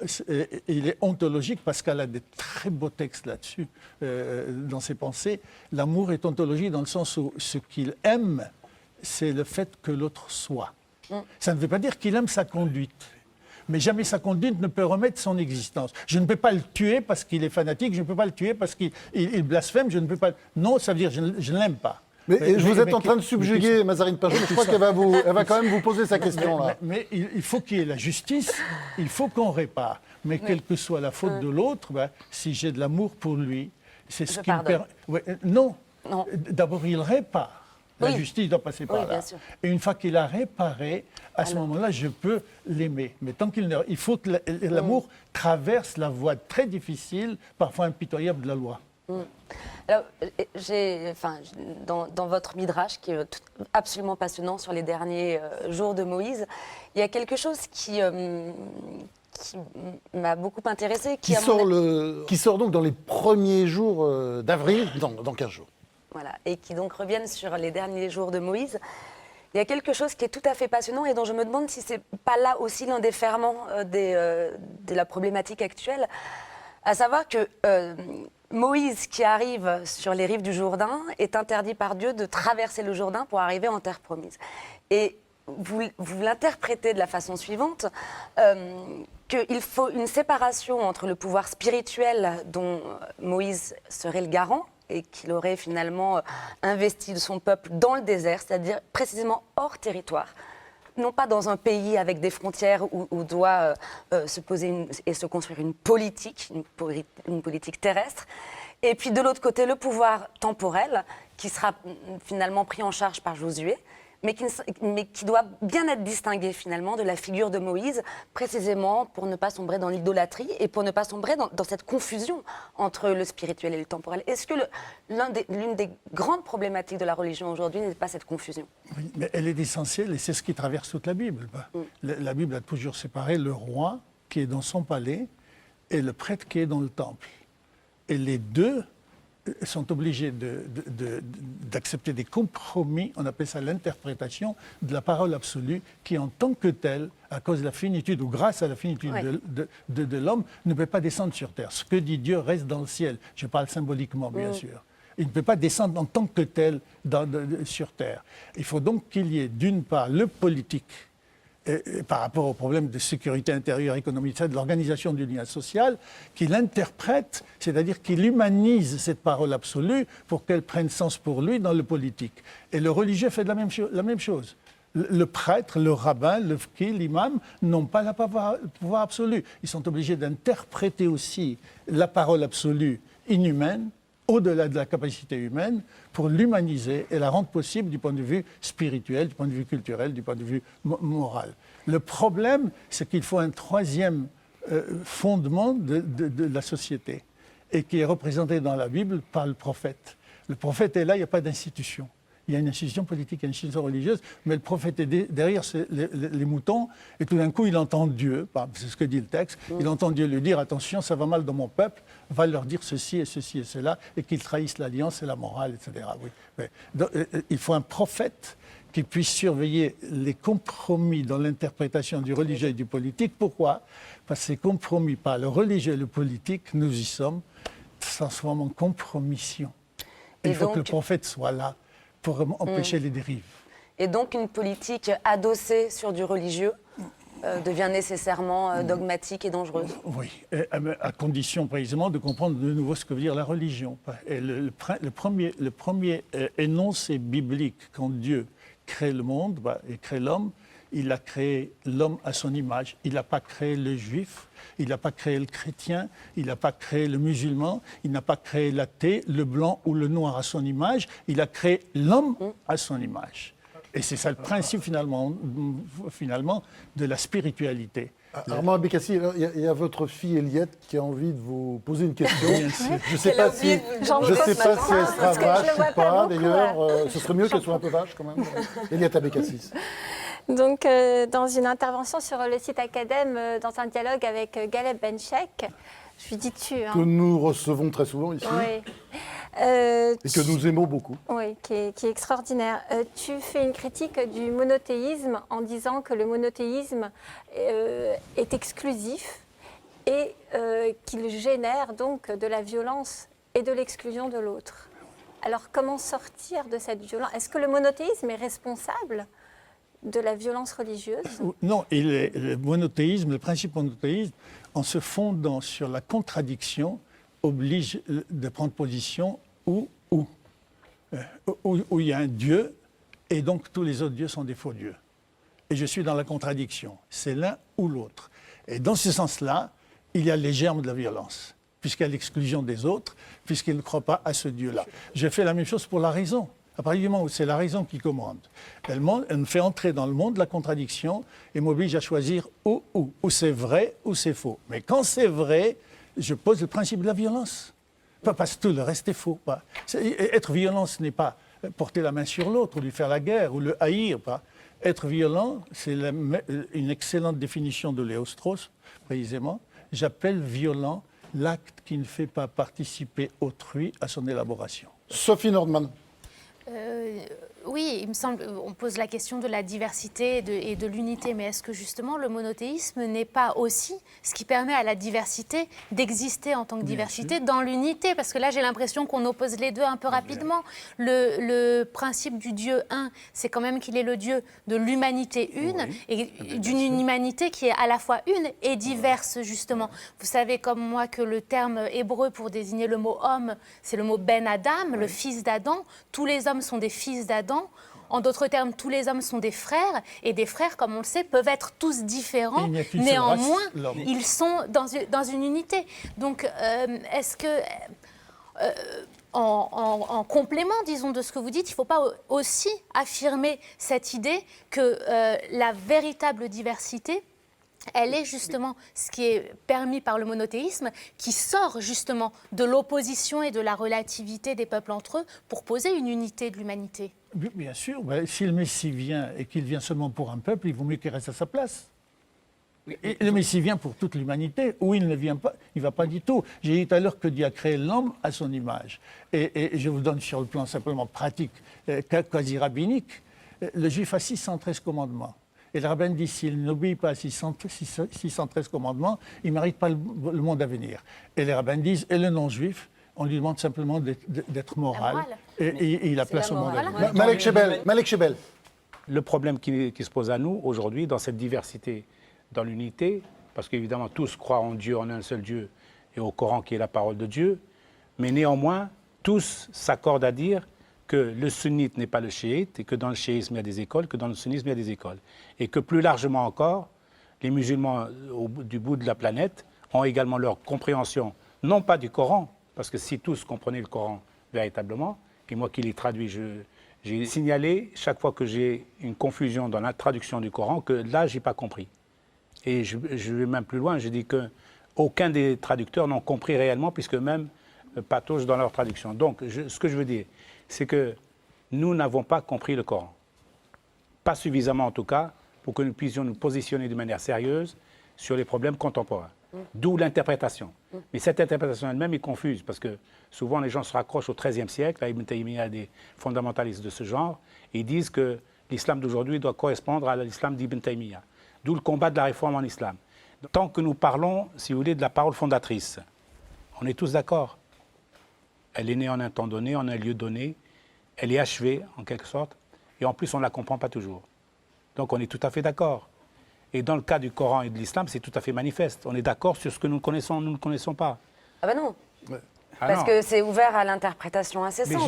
Speaker 3: il est ontologique parce qu'elle a des très beaux textes là-dessus, dans ses pensées. L'amour est ontologique dans le sens où ce qu'il aime, c'est le fait que l'autre soit. Ça ne veut pas dire qu'il aime sa conduite. Mais jamais sa conduite ne peut remettre son existence. Je ne peux pas le tuer parce qu'il est fanatique, je ne peux pas le tuer parce qu'il blasphème, je ne peux pas... Non, ça veut dire que je ne l'aime pas.
Speaker 1: Mais vous êtes en train de subjuguer Mazarine Pinjot, mais je crois qu'elle va quand même vous poser sa question là.
Speaker 3: Mais il faut qu'il y ait la justice, il faut qu'on répare. Mais quelle que soit la faute de l'autre, si j'ai de l'amour pour lui, c'est ce qui me permet... Non. D'abord, il répare. La justice doit passer par là. Et une fois qu'il a réparé, à ce moment-là, je peux l'aimer. Mais tant il faut que l'amour traverse la voie très difficile, parfois impitoyable de la loi.
Speaker 7: Alors, dans votre midrash, qui est absolument passionnant sur les derniers jours de Moïse, il y a quelque chose qui m'a beaucoup intéressée. Qui
Speaker 1: sort donc dans les premiers jours d'avril, dans 15 jours.
Speaker 7: Voilà, et qui donc reviennent sur les derniers jours de Moïse. Il y a quelque chose qui est tout à fait passionnant et dont je me demande si ce n'est pas là aussi l'un des ferments de la problématique actuelle, à savoir que Moïse, qui arrive sur les rives du Jourdain, est interdit par Dieu de traverser le Jourdain pour arriver en terre promise. Et vous l'interprétez de la façon suivante, qu'il faut une séparation entre le pouvoir spirituel dont Moïse serait le garant, et qu'il aurait finalement investi de son peuple dans le désert, c'est-à-dire précisément hors territoire, non pas dans un pays avec des frontières où doit se poser et se construire une politique terrestre. Et puis de l'autre côté, le pouvoir temporel qui sera finalement pris en charge par Josué, mais qui doit bien être distingué finalement de la figure de Moïse, précisément pour ne pas sombrer dans l'idolâtrie et pour ne pas sombrer dans cette confusion entre le spirituel et le temporel. Est-ce que l'une des grandes problématiques de la religion aujourd'hui n'est pas cette confusion?
Speaker 3: Oui, mais elle est essentielle et c'est ce qui traverse toute la Bible. La Bible a toujours séparé le roi qui est dans son palais et le prêtre qui est dans le temple. Et les deux sont obligés d'accepter des compromis, on appelle ça l'interprétation de la parole absolue, qui en tant que telle, à cause de la finitude ou grâce à la finitude de l'homme, ne peut pas descendre sur terre. Ce que dit Dieu reste dans le ciel. Je parle symboliquement, bien sûr. Il ne peut pas descendre en tant que tel sur terre. Il faut donc qu'il y ait d'une part le politique, par rapport au problème de sécurité intérieure, économique, de l'organisation du lien social, qu'il interprète, c'est-à-dire qu'il humanise cette parole absolue pour qu'elle prenne sens pour lui dans le politique. Et le religieux fait la même chose. Le prêtre, le rabbin, l'imam n'ont pas le pouvoir absolu. Ils sont obligés d'interpréter aussi la parole absolue inhumaine, au-delà de la capacité humaine, pour l'humaniser et la rendre possible du point de vue spirituel, du point de vue culturel, du point de vue moral. Le problème, c'est qu'il faut un troisième fondement de la société, et qui est représenté dans la Bible par le prophète. Le prophète est là, il n'y a pas d'institution. Il y a une institution politique, une institution religieuse, mais le prophète est derrière les moutons, et tout d'un coup, il entend Dieu, c'est ce que dit le texte, il entend Dieu lui dire, attention, ça va mal dans mon peuple, va leur dire ceci et cela, et qu'ils trahissent l'alliance et la morale, etc. Oui. Donc, il faut un prophète qui puisse surveiller les compromis dans l'interprétation du religieux et du politique. Pourquoi? Parce que ces compromis par le religieux et le politique, nous y sommes, se transforment en compromission. Et il faut que le prophète soit là pour empêcher les dérives.
Speaker 7: Et donc une politique adossée sur du religieux devient nécessairement dogmatique et dangereuse.
Speaker 3: Oui, à condition précisément de comprendre de nouveau ce que veut dire la religion. Et le premier énoncé biblique, quand Dieu crée le monde et crée l'homme, il a créé l'homme à son image. Il n'a pas créé le juif, il n'a pas créé le chrétien, il n'a pas créé le musulman, il n'a pas créé l'athée, le blanc ou le noir à son image. Il a créé l'homme à son image. Et c'est ça le principe finalement de la spiritualité.
Speaker 1: Armand Abékassi, il y a votre fille Eliette qui a envie de vous poser une question. Je ne sais pas si elle sera vache ou pas, d'ailleurs. Ce serait mieux qu'elle soit un peu vache quand même. Eliette Abékassi.
Speaker 5: Donc, dans une intervention sur le site Academ, dans un dialogue avec Galeb Benchek, je lui dis tu.
Speaker 1: Que nous recevons très souvent ici.
Speaker 5: Oui.
Speaker 1: Et que nous aimons beaucoup.
Speaker 5: Oui, qui est extraordinaire. Tu fais une critique du monothéisme en disant que le monothéisme est exclusif et qu'il génère donc de la violence et de l'exclusion de l'autre. Alors, comment sortir de cette violence? Est-ce que le monothéisme est responsable de la violence religieuse?
Speaker 3: Non, le monothéisme, le principe monothéisme, en se fondant sur la contradiction, oblige de prendre position où il y a un Dieu, et donc tous les autres dieux sont des faux dieux. Et je suis dans la contradiction. C'est l'un ou l'autre. Et dans ce sens-là, il y a les germes de la violence, puisqu'il y a l'exclusion des autres, puisqu'ils ne croient pas à ce Dieu-là. Je fais la même chose pour la raison. À partir du moment où c'est la raison qui commande, elle me fait entrer dans le monde de la contradiction et m'oblige à choisir où c'est vrai ou c'est faux. Mais quand c'est vrai, je pose le principe de la violence. Pas parce que tout le reste est faux. Être violent, ce n'est pas porter la main sur l'autre ou lui faire la guerre ou le haïr. Être violent, c'est une excellente définition de Léo Strauss, précisément. J'appelle violent l'acte qui ne fait pas participer autrui à son élaboration.
Speaker 1: Sophie Nordman.
Speaker 6: Oui, il me semble, on pose la question de la diversité et de l'unité, mais est-ce que justement le monothéisme n'est pas aussi ce qui permet à la diversité d'exister en tant que diversité dans l'unité? Parce que là, j'ai l'impression qu'on oppose les deux un peu rapidement. Le principe du Dieu un, c'est quand même qu'il est le Dieu de l'humanité une, et d'une humanité qui est à la fois une et diverse, justement. Vous savez comme moi que le terme hébreu pour désigner le mot homme, c'est le mot Ben Adam, le fils d'Adam. Tous les hommes sont des fils d'Adam. En d'autres termes, tous les hommes sont des frères, et des frères, comme on le sait, peuvent être tous différents.
Speaker 3: Il n'y a qu'une seule
Speaker 6: Néanmoins,
Speaker 3: race, l'homme.
Speaker 6: ils sont dans une unité. Donc, est-ce que... en complément, disons, de ce que vous dites, il ne faut pas aussi affirmer cette idée que la véritable diversité, elle est justement ce qui est permis par le monothéisme, qui sort justement de l'opposition et de la relativité des peuples entre eux pour poser une unité de l'humanité.
Speaker 3: Bien sûr, si le Messie vient et qu'il vient seulement pour un peuple, il vaut mieux qu'il reste à sa place. Et le Messie vient pour toute l'humanité, ou il ne vient pas, il ne va pas du tout. J'ai dit tout à l'heure que Dieu a créé l'homme à son image. Et je vous donne sur le plan simplement pratique, quasi rabbinique, le juif a 613 commandements. Et le rabbin dit, s'il n'obéit pas à 613 commandements, il ne mérite pas le monde à venir. Et les rabbins disent, et le non-juif, on lui demande simplement d'être moral. Et il a place au monde à venir.
Speaker 1: Malek Chebel.
Speaker 4: Le problème qui se pose à nous aujourd'hui, dans cette diversité, dans l'unité, parce qu'évidemment tous croient en Dieu, en un seul Dieu, et au Coran qui est la parole de Dieu, mais néanmoins, tous s'accordent à dire que le sunnite n'est pas le chiite, et que dans le chiisme il y a des écoles, que dans le sunnisme il y a des écoles. Et que plus largement encore, les musulmans du bout de la planète ont également leur compréhension, non pas du Coran, parce que si tous comprenaient le Coran véritablement, et moi qui l'ai traduit, j'ai signalé chaque fois que j'ai une confusion dans la traduction du Coran, que là, je n'ai pas compris. Et je vais même plus loin, je dis qu'aucun des traducteurs n'ont compris réellement, puisque même patauge dans leur traduction. Donc, ce que je veux dire, c'est que nous n'avons pas compris le Coran. Pas suffisamment en tout cas, pour que nous puissions nous positionner de manière sérieuse sur les problèmes contemporains. D'où l'interprétation. Mais cette interprétation elle-même est confuse, parce que souvent les gens se raccrochent au XIIIe siècle, à Ibn Taymiyyah, des fondamentalistes de ce genre, et ils disent que l'islam d'aujourd'hui doit correspondre à l'islam d'Ibn Taymiyyah. D'où le combat de la réforme en islam. Tant que nous parlons, si vous voulez, de la parole fondatrice, on est tous d'accord. Elle est née en un temps donné, en un lieu donné, elle est achevée, en quelque sorte, et en plus, on ne la comprend pas toujours. Donc on est tout à fait d'accord. Et dans le cas du Coran et de l'islam, c'est tout à fait manifeste. On est d'accord sur ce que nous connaissons, nous ne connaissons pas.
Speaker 7: Ah ben non,
Speaker 4: Ah
Speaker 7: parce
Speaker 4: non.
Speaker 7: que c'est ouvert à l'interprétation incessante.
Speaker 4: Mais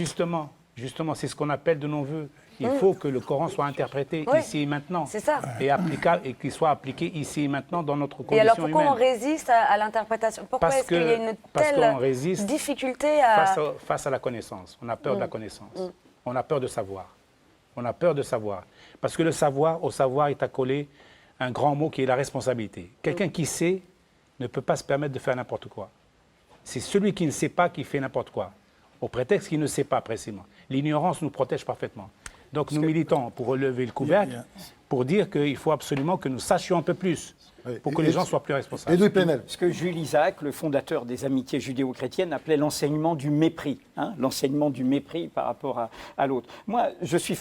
Speaker 4: justement, c'est ce qu'on appelle de nos voeux. Il faut que le Coran soit interprété ici et maintenant.
Speaker 7: C'est ça.
Speaker 4: Et applicable, et qu'il soit appliqué ici et maintenant dans notre condition
Speaker 7: Et
Speaker 4: humaine.
Speaker 7: alors pourquoi on résiste à l'interprétation? Pourquoi est-ce qu'il y a une telle difficulté à...
Speaker 4: Face à la connaissance. On a peur de la connaissance. On a peur de savoir. On a peur de savoir. Parce que au savoir est accolé un grand mot qui est la responsabilité. Quelqu'un qui sait ne peut pas se permettre de faire n'importe quoi. C'est celui qui ne sait pas qui fait n'importe quoi, au prétexte qu'il ne sait pas précisément. L'ignorance nous protège parfaitement. Donc nous militons pour relever le couvercle, pour dire qu'il faut absolument que nous sachions un peu plus, pour que les gens soient plus responsables.
Speaker 1: Edoui Plenel.
Speaker 2: Ce que Jules Isaac, le fondateur des Amitiés judéo-chrétiennes, appelait l'enseignement du mépris, l'enseignement du mépris par rapport à l'autre. Moi, je suis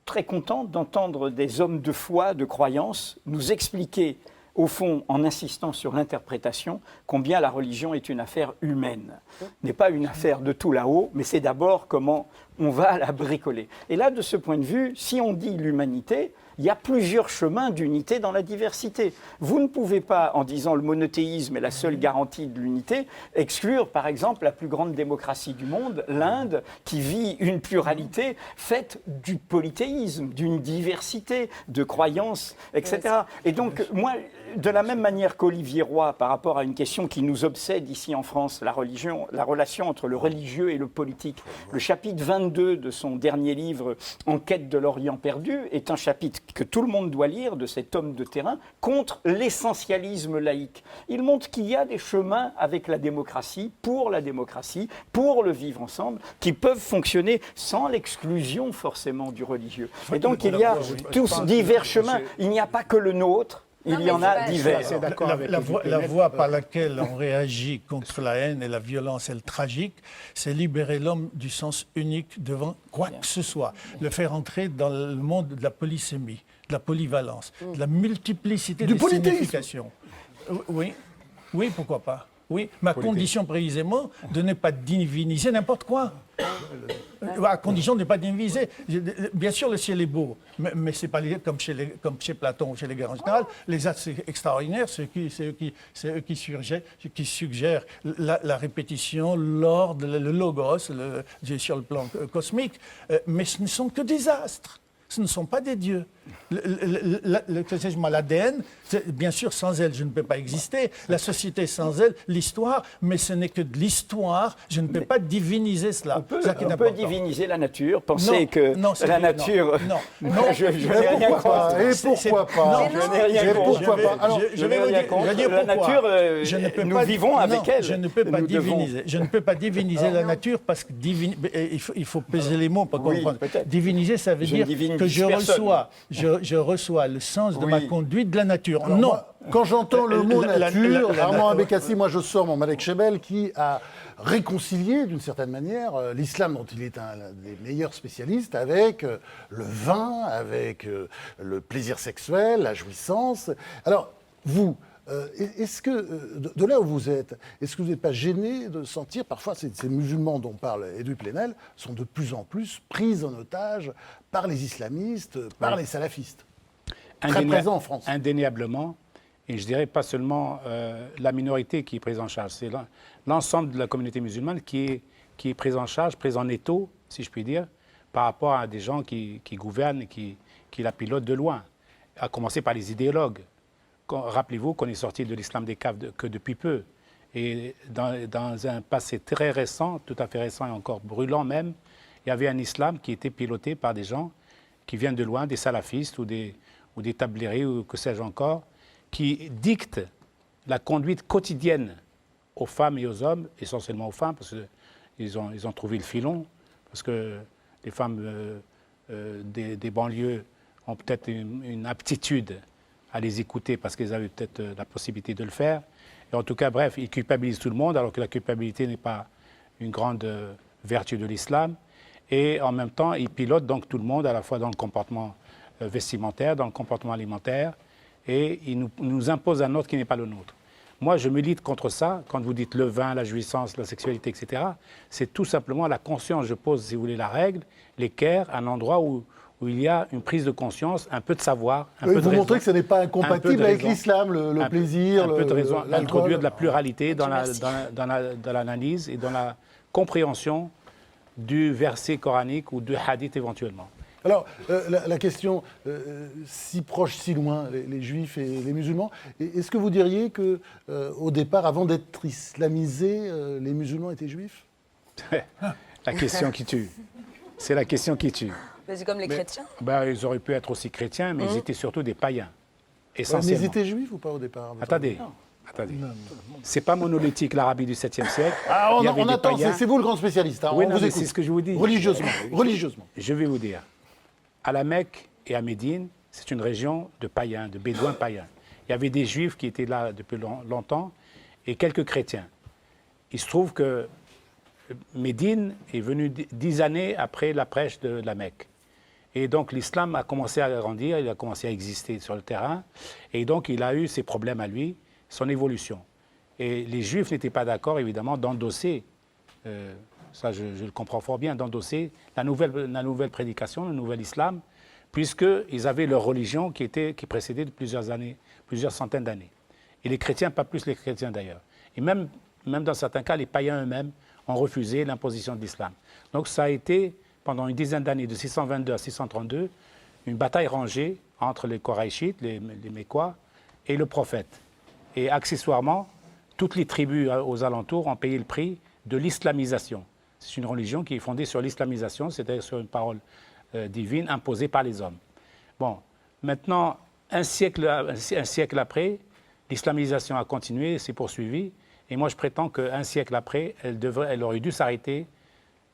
Speaker 2: très content d'entendre des hommes de foi, de croyance, nous expliquer, au fond, en insistant sur l'interprétation, combien la religion est une affaire humaine. N'est pas une affaire de tout là-haut, mais c'est d'abord comment on va la bricoler. Et là, de ce point de vue, si on dit l'humanité, il y a plusieurs chemins d'unité dans la diversité. Vous ne pouvez pas, en disant le monothéisme est la seule garantie de l'unité, exclure, par exemple, la plus grande démocratie du monde, l'Inde, qui vit une pluralité faite du polythéisme, d'une diversité de croyances, etc. Et donc, moi, de la même manière qu'Olivier Roy, par rapport à une question qui nous obsède ici en France, la religion, la relation entre le religieux et le politique, le chapitre 22 de son dernier livre, Enquête de l'Orient perdu, est un chapitre que tout le monde doit lire, de cet homme de terrain, contre l'essentialisme laïque. Il montre qu'il y a des chemins avec la démocratie, pour le vivre ensemble, qui peuvent fonctionner sans l'exclusion forcément du religieux. Et donc il y a tous divers chemins. Il n'y a pas que le nôtre. Il y en a divers.
Speaker 3: La voie par laquelle on réagit contre la haine et la violence et le tragique, c'est libérer l'homme du sens unique devant quoi que ce soit. Le faire entrer dans le monde de la polysémie, de la polyvalence, de la multiplicité des significations. Oui, pourquoi pas. Oui, ma condition précisément de ne pas diviniser n'importe quoi. À condition de ne pas diviser. Bien sûr, le ciel est beau, mais ce n'est pas comme chez Platon ou chez les Grecs en général. Les astres extraordinaires, c'est eux qui suggèrent la répétition, l'ordre, le logos, sur le plan cosmique. Mais ce ne sont que des astres. Ce ne sont pas des dieux. L'ADN, bien sûr, sans elle, je ne peux pas exister. La société sans elle, l'histoire, mais ce n'est que de l'histoire. Je ne peux pas diviniser cela.
Speaker 2: On peut diviniser la nature, penser que la nature...
Speaker 3: Non.
Speaker 2: Je n'ai rien contre.
Speaker 1: Et pourquoi pas
Speaker 2: Je n'ai rien contre.
Speaker 1: Pourquoi pas Alors,
Speaker 3: je vais vous dire
Speaker 2: la
Speaker 3: pourquoi.
Speaker 2: nature, nous vivons avec elle.
Speaker 3: Je ne peux pas diviniser. Je ne peux pas diviniser la nature parce que il faut peser les mots pour comprendre. Diviniser, ça veut dire que je reçois le sens de ma conduite de la nature.
Speaker 1: Alors, moi, quand j'entends le mot nature, Armand Abekassi, moi je sors mon Malek Chebel qui a réconcilié d'une certaine manière l'islam dont il est un des meilleurs spécialistes avec le vin, avec le plaisir sexuel, la jouissance. Alors, vous, est-ce que, de là où vous êtes, est-ce que vous n'êtes pas gêné de sentir, parfois ces musulmans dont parle Edoui Plenel sont de plus en plus pris en otage par les islamistes, par les salafistes, très présents en France?
Speaker 4: Indéniablement, et je dirais pas seulement la minorité qui est prise en charge, c'est l'ensemble de la communauté musulmane qui est prise en charge, prise en étau, si je puis dire, par rapport à des gens qui gouvernent et qui la pilotent de loin, à commencer par les idéologues. Rappelez-vous qu'on est sorti de l'islam des caves que depuis peu. Et dans un passé très récent, tout à fait récent et encore brûlant même, il y avait un islam qui était piloté par des gens qui viennent de loin, des salafistes ou des tabléris ou que sais-je encore, qui dictent la conduite quotidienne aux femmes et aux hommes, essentiellement aux femmes, parce qu'ils ont trouvé le filon, parce que les femmes des banlieues ont peut-être une aptitude à les écouter parce qu'ils avaient peut-être la possibilité de le faire. Et en tout cas, bref, ils culpabilisent tout le monde, alors que la culpabilité n'est pas une grande vertu de l'islam. Et en même temps, ils pilotent donc tout le monde, à la fois dans le comportement vestimentaire, dans le comportement alimentaire, et ils nous imposent un ordre qui n'est pas le nôtre. Moi, je milite contre ça. Quand vous dites le vin, la jouissance, la sexualité, etc., c'est tout simplement la conscience. Je pose, si vous voulez, la règle, l'équerre, un endroit où il y a une prise de conscience, un peu de savoir, un peu de raison.
Speaker 1: Vous montrez que ce n'est pas incompatible avec l'islam, le plaisir,
Speaker 4: un peu de raison,
Speaker 1: l'alcool.
Speaker 4: introduire de la pluralité dans l'analyse et dans la compréhension du verset coranique ou du hadith éventuellement.
Speaker 1: Alors, la question, si proche, si loin, les juifs et les musulmans, est-ce que vous diriez qu'au départ, avant d'être islamisés, les musulmans étaient juifs?
Speaker 4: La question qui tue. C'est la question qui tue.
Speaker 7: C'est comme les chrétiens.
Speaker 4: Ils auraient pu être aussi chrétiens, mais ils étaient surtout des païens,
Speaker 1: Mais
Speaker 4: essentiellement.
Speaker 1: ils étaient juifs ou pas au départ?
Speaker 4: Attendez. C'est pas monolithique l'Arabie du 7e siècle.
Speaker 1: Ah,
Speaker 4: Il y avait
Speaker 1: on
Speaker 4: des
Speaker 1: attend,
Speaker 4: païens.
Speaker 1: c'est vous le grand spécialiste. Hein,
Speaker 4: Oui,
Speaker 1: on
Speaker 4: non,
Speaker 1: vous
Speaker 4: mais
Speaker 1: écoute.
Speaker 4: c'est ce que je vous dis.
Speaker 1: Religieusement.
Speaker 4: Je vais vous dire. À la Mecque et à Médine, c'est une région de païens, de bédouins païens. Il y avait des juifs qui étaient là depuis longtemps et quelques chrétiens. Il se trouve que Médine est venue 10 années après la prêche de la Mecque. Et donc l'islam a commencé à grandir, il a commencé à exister sur le terrain. Et donc il a eu ses problèmes à lui, son évolution. Et les juifs n'étaient pas d'accord, évidemment, d'endosser, ça je le comprends fort bien, d'endosser la nouvelle prédication, le nouvel islam, puisqu'ils avaient leur religion qui précédait de plusieurs centaines d'années. Et les chrétiens, pas plus les chrétiens d'ailleurs. Et même dans certains cas, les païens eux-mêmes ont refusé l'imposition de l'islam. Donc ça a été, pendant une dizaine d'années, de 622 à 632, une bataille rangée entre les Koraïchites, les Mécois, et le prophète. Et accessoirement, toutes les tribus aux alentours ont payé le prix de l'islamisation. C'est une religion qui est fondée sur l'islamisation, c'est-à-dire sur une parole divine imposée par les hommes. Bon, maintenant, un siècle après, l'islamisation a continué, s'est poursuivie, et moi je prétends qu'un siècle après, elle aurait dû s'arrêter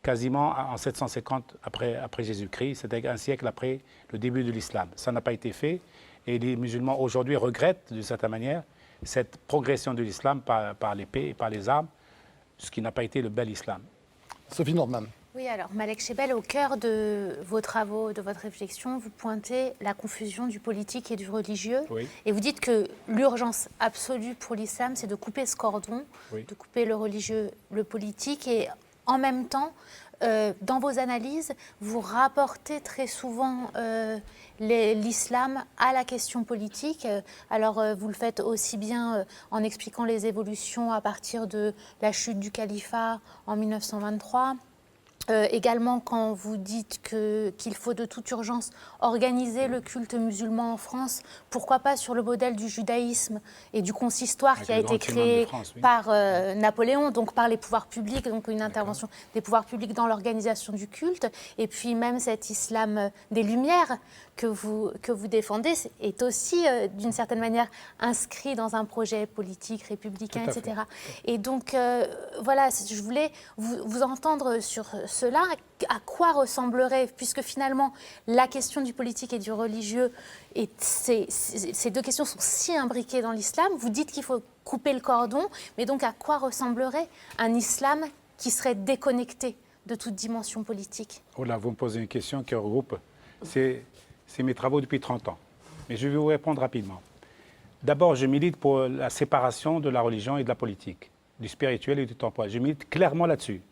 Speaker 4: quasiment en 750 après Jésus-Christ, c'est-à-dire un siècle après le début de l'islam. Ça n'a pas été fait, et les musulmans aujourd'hui regrettent, d'une certaine manière, cette progression de l'islam par l'épée et par les armes, ce qui n'a pas été le bel islam.
Speaker 1: Sophie Nordman.
Speaker 6: Oui, alors Malek Chebel, au cœur de vos travaux, de votre réflexion, vous pointez la confusion du politique et du religieux.
Speaker 4: Oui.
Speaker 6: Et vous dites que l'urgence absolue pour l'islam, c'est de couper ce cordon,
Speaker 4: Oui.
Speaker 6: de couper le religieux, le politique, et en même temps, dans vos analyses, vous rapportez très souvent l'islam à la question politique. Alors, vous le faites aussi bien en expliquant les évolutions à partir de la chute du califat en 1923. Également, quand vous dites qu'il faut de toute urgence organiser le culte musulman en France, pourquoi pas sur le modèle du judaïsme et du consistoire
Speaker 4: Avec
Speaker 6: qui a
Speaker 4: le
Speaker 6: été
Speaker 4: grand imam de
Speaker 6: créé
Speaker 4: France, oui.
Speaker 6: par Napoléon, donc par les pouvoirs publics, donc une intervention des pouvoirs publics dans l'organisation du culte, et puis même cet islam des Lumières que vous défendez est aussi, d'une certaine manière, inscrit dans un projet politique, républicain,
Speaker 4: Tout à fait.
Speaker 6: etc. Et donc, voilà, je voulais vous entendre sur cela. À quoi ressemblerait, puisque finalement, la question du politique et du religieux, et ces deux questions sont si imbriquées dans l'islam, vous dites qu'il faut couper le cordon, mais donc à quoi ressemblerait un islam qui serait déconnecté de toute dimension politique?
Speaker 4: Oh là, vous me posez une question qui regroupe. C'est mes travaux depuis 30 ans. Mais je vais vous répondre rapidement. D'abord, je milite pour la séparation de la religion et de la politique, du spirituel et du temporel. Je milite clairement là-dessus.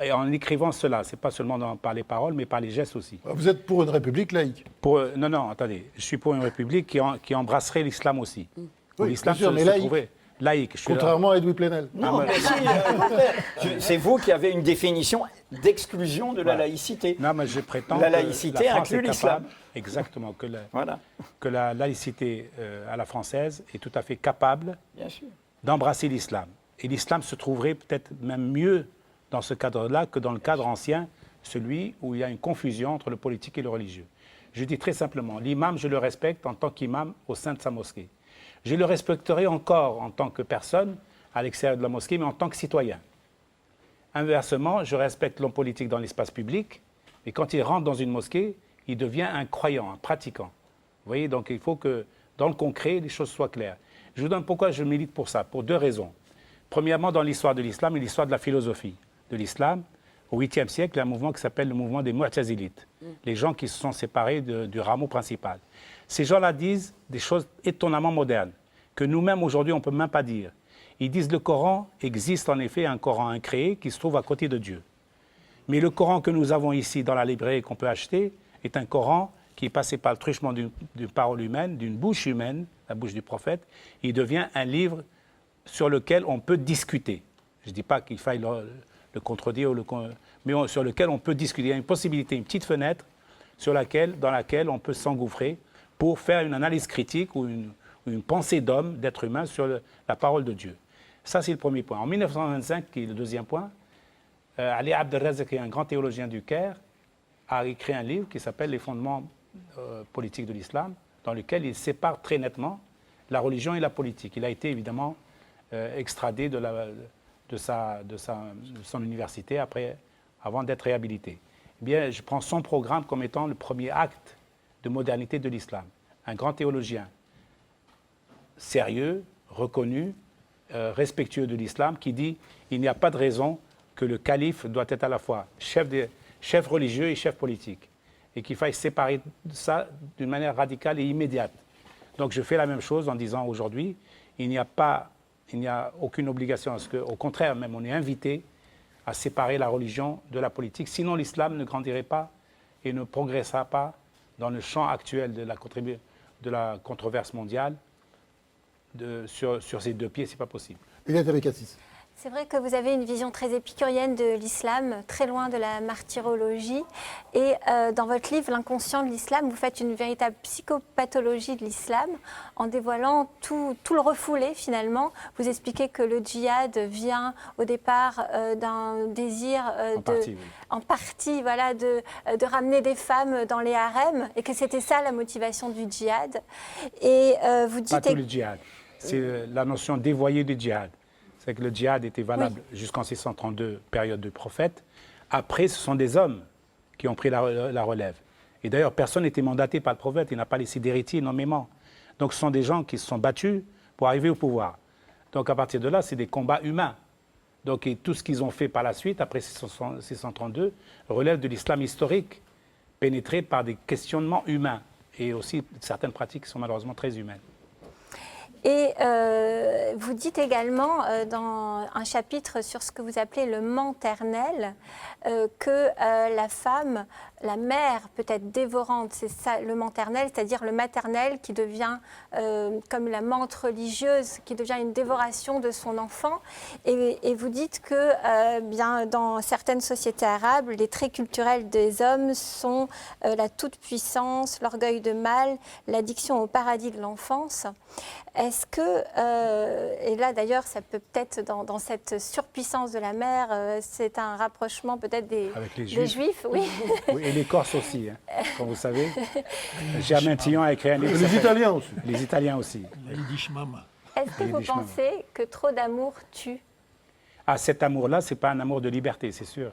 Speaker 4: Et en écrivant cela, ce n'est pas seulement par les paroles, mais par les gestes aussi.
Speaker 1: Vous êtes pour une république laïque?
Speaker 4: Non, attendez. Je suis pour une république qui embrasserait l'islam aussi. Où
Speaker 1: Oui,
Speaker 4: l'islam
Speaker 1: bien sûr, mais
Speaker 4: se
Speaker 1: laïque.
Speaker 4: trouverait laïque. Je suis là.
Speaker 1: Contrairement à Edoui Plenel.
Speaker 2: Non, mais si, au contraire. C'est vous qui avez une définition d'exclusion de la laïcité.
Speaker 4: Non, mais je prétends
Speaker 2: La
Speaker 4: que
Speaker 2: laïcité
Speaker 4: la France
Speaker 2: inclut
Speaker 4: est
Speaker 2: l'islam.
Speaker 4: capable, exactement,
Speaker 2: Voilà,
Speaker 4: que la laïcité à la française est tout à fait capable
Speaker 2: bien sûr.
Speaker 4: d'embrasser l'islam. Et l'islam se trouverait peut-être même mieux dans ce cadre-là que dans le cadre ancien, celui où il y a une confusion entre le politique et le religieux. Je dis très simplement, l'imam, je le respecte en tant qu'imam au sein de sa mosquée. Je le respecterai encore en tant que personne à l'extérieur de la mosquée, mais en tant que citoyen. Inversement, je respecte l'homme politique dans l'espace public, et quand il rentre dans une mosquée, il devient un croyant, un pratiquant. Vous voyez, donc il faut que, dans le concret, les choses soient claires. Je vous donne pourquoi je milite pour ça, pour deux raisons. Premièrement, dans l'histoire de l'islam et l'histoire de la philosophie de l'islam, au 8e siècle, il y a un mouvement qui s'appelle le mouvement des Mu'tazilites, les gens qui se sont séparés du rameau principal. Ces gens-là disent des choses étonnamment modernes, que nous-mêmes aujourd'hui on ne peut même pas dire. Ils disent que le Coran existe en effet, un Coran incréé qui se trouve à côté de Dieu. Mais le Coran que nous avons ici dans la librairie qu'on peut acheter est un Coran qui est passé par le truchement d'une parole humaine, d'une bouche humaine, la bouche du prophète. Il devient un livre sur lequel on peut discuter. Je ne dis pas qu'il faille le contredire, mais sur lequel on peut discuter. Il y a une possibilité, une petite fenêtre dans laquelle on peut s'engouffrer pour faire une analyse critique ou une pensée d'homme, d'être humain sur la parole de Dieu. Ça, c'est le premier point. En 1925, qui est le deuxième point, Ali Abdelrazak, qui est un grand théologien du Caire, a écrit un livre qui s'appelle « Les fondements politiques de l'islam », dans lequel il sépare très nettement la religion et la politique. Il a été évidemment extradé de son université avant d'être réhabilité. Eh bien, je prends son programme comme étant le premier acte de modernité de l'islam. Un grand théologien sérieux, reconnu, respectueux de l'islam, qui dit il n'y a pas de raison que le calife doit être à la fois chef religieux et chef politique, et qu'il faille séparer ça d'une manière radicale et immédiate. Donc je fais la même chose en disant aujourd'hui, il n'y a aucune obligation, parce au contraire, même on est invité à séparer la religion de la politique, sinon l'islam ne grandirait pas et ne progressera pas dans le champ actuel de la controverse mondiale. Sur ces deux pieds, ce n'est pas possible.
Speaker 5: C'est vrai que vous avez une vision très épicurienne de l'islam, très loin de la martyrologie. Et dans votre livre, L'inconscient de l'islam, vous faites une véritable psychopathologie de l'islam en dévoilant tout le refoulé finalement. Vous expliquez que le djihad vient au départ d'un désir en partie voilà, de ramener des femmes dans les harems et que c'était ça la motivation du djihad. Et vous dites...
Speaker 4: Pas tout le djihad, c'est la notion dévoyée du djihad. C'est que le djihad était valable jusqu'en 632, période du prophète. Après, ce sont des hommes qui ont pris la relève. Et d'ailleurs, personne n'était mandaté par le prophète. Il n'a pas laissé d'héritier nommément. Donc, ce sont des gens qui se sont battus pour arriver au pouvoir. Donc, à partir de là, c'est des combats humains. Donc, et tout ce qu'ils ont fait par la suite, après 632, relève de l'islam historique, pénétré par des questionnements humains et aussi certaines pratiques qui sont malheureusement très humaines.
Speaker 5: Et vous dites également dans un chapitre sur ce que vous appelez le maternel que la femme, la mère peut être dévorante, c'est ça le maternel, c'est-à-dire le maternel qui devient comme la menthe religieuse, qui devient une dévoration de son enfant. Et vous dites que bien, dans certaines sociétés arabes, les traits culturels des hommes sont la toute-puissance, l'orgueil de mal, l'addiction au paradis de l'enfance. Est-ce que, et là d'ailleurs, ça peut peut-être dans cette surpuissance de la mère, c'est un rapprochement peut-être des Juifs, oui.
Speaker 4: Oui, et les Corses aussi, hein, comme vous savez. Germain Tillon a écrit un livre.
Speaker 1: Les Italiens aussi.
Speaker 4: Les Italiens aussi.
Speaker 5: Est-ce que vous pensez que trop d'amour tue?
Speaker 4: Ah, cet amour-là, c'est pas un amour de liberté, c'est sûr.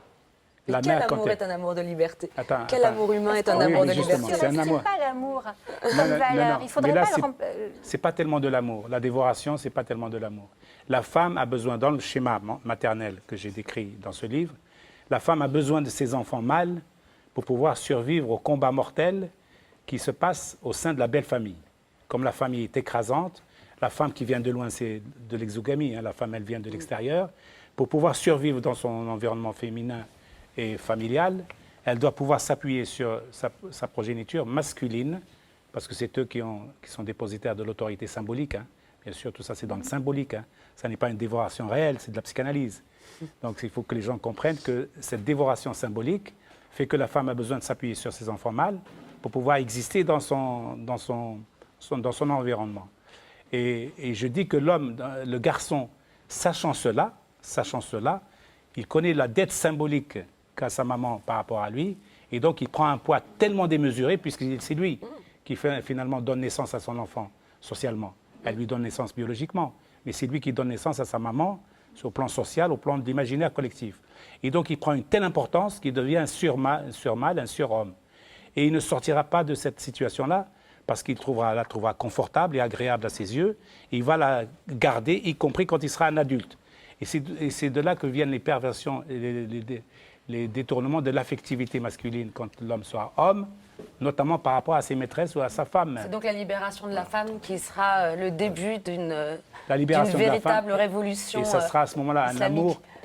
Speaker 7: Mais quel amour est un amour de liberté? Quel
Speaker 4: Attends.
Speaker 7: amour humain est un
Speaker 4: Oui,
Speaker 7: amour
Speaker 4: oui,
Speaker 7: de
Speaker 4: justement,
Speaker 7: liberté?
Speaker 4: c'est un amour.
Speaker 5: Pas l'amour comme
Speaker 4: Non,
Speaker 5: valeur. Il faudrait
Speaker 4: mais là,
Speaker 5: pas
Speaker 4: c'est pas tellement de l'amour. La dévoration, c'est pas tellement de l'amour. La femme a besoin, dans le schéma maternel que j'ai décrit dans ce livre, la femme a besoin de ses enfants mâles pour pouvoir survivre au combat mortel qui se passe au sein de la belle famille. Comme la famille est écrasante, la femme qui vient de loin, c'est de l'exogamie, hein, la femme, elle vient de l'extérieur. Pour pouvoir survivre dans son environnement féminin et familiale, elle doit pouvoir s'appuyer sur sa progéniture masculine, parce que c'est eux qui sont dépositaires de l'autorité symbolique. Hein. Bien sûr, tout ça, c'est dans le symbolique. Hein. Ça n'est pas une dévoration réelle, c'est de la psychanalyse. Donc, il faut que les gens comprennent que cette dévoration symbolique fait que la femme a besoin de s'appuyer sur ses enfants mâles pour pouvoir exister dans son environnement. Et je dis que l'homme, le garçon, sachant cela, il connaît la dette symbolique qu'a sa maman par rapport à lui, et donc il prend un poids tellement démesuré, puisque c'est lui qui finalement donne naissance à son enfant socialement. Elle lui donne naissance biologiquement, mais c'est lui qui donne naissance à sa maman sur le plan social, au plan de l'imaginaire collectif. Et donc il prend une telle importance qu'il devient un surmâle, un surhomme. Et il ne sortira pas de cette situation-là, parce qu'il la trouvera confortable et agréable à ses yeux, et il va la garder, y compris quand il sera un adulte. Et c'est de là que viennent les perversions, les détournements de l'affectivité masculine quand l'homme sera homme, notamment par rapport à ses maîtresses ou à sa femme.
Speaker 7: C'est donc la libération de la femme qui sera le début d'une
Speaker 4: véritable
Speaker 7: révolution.
Speaker 4: Et ça sera à ce moment-là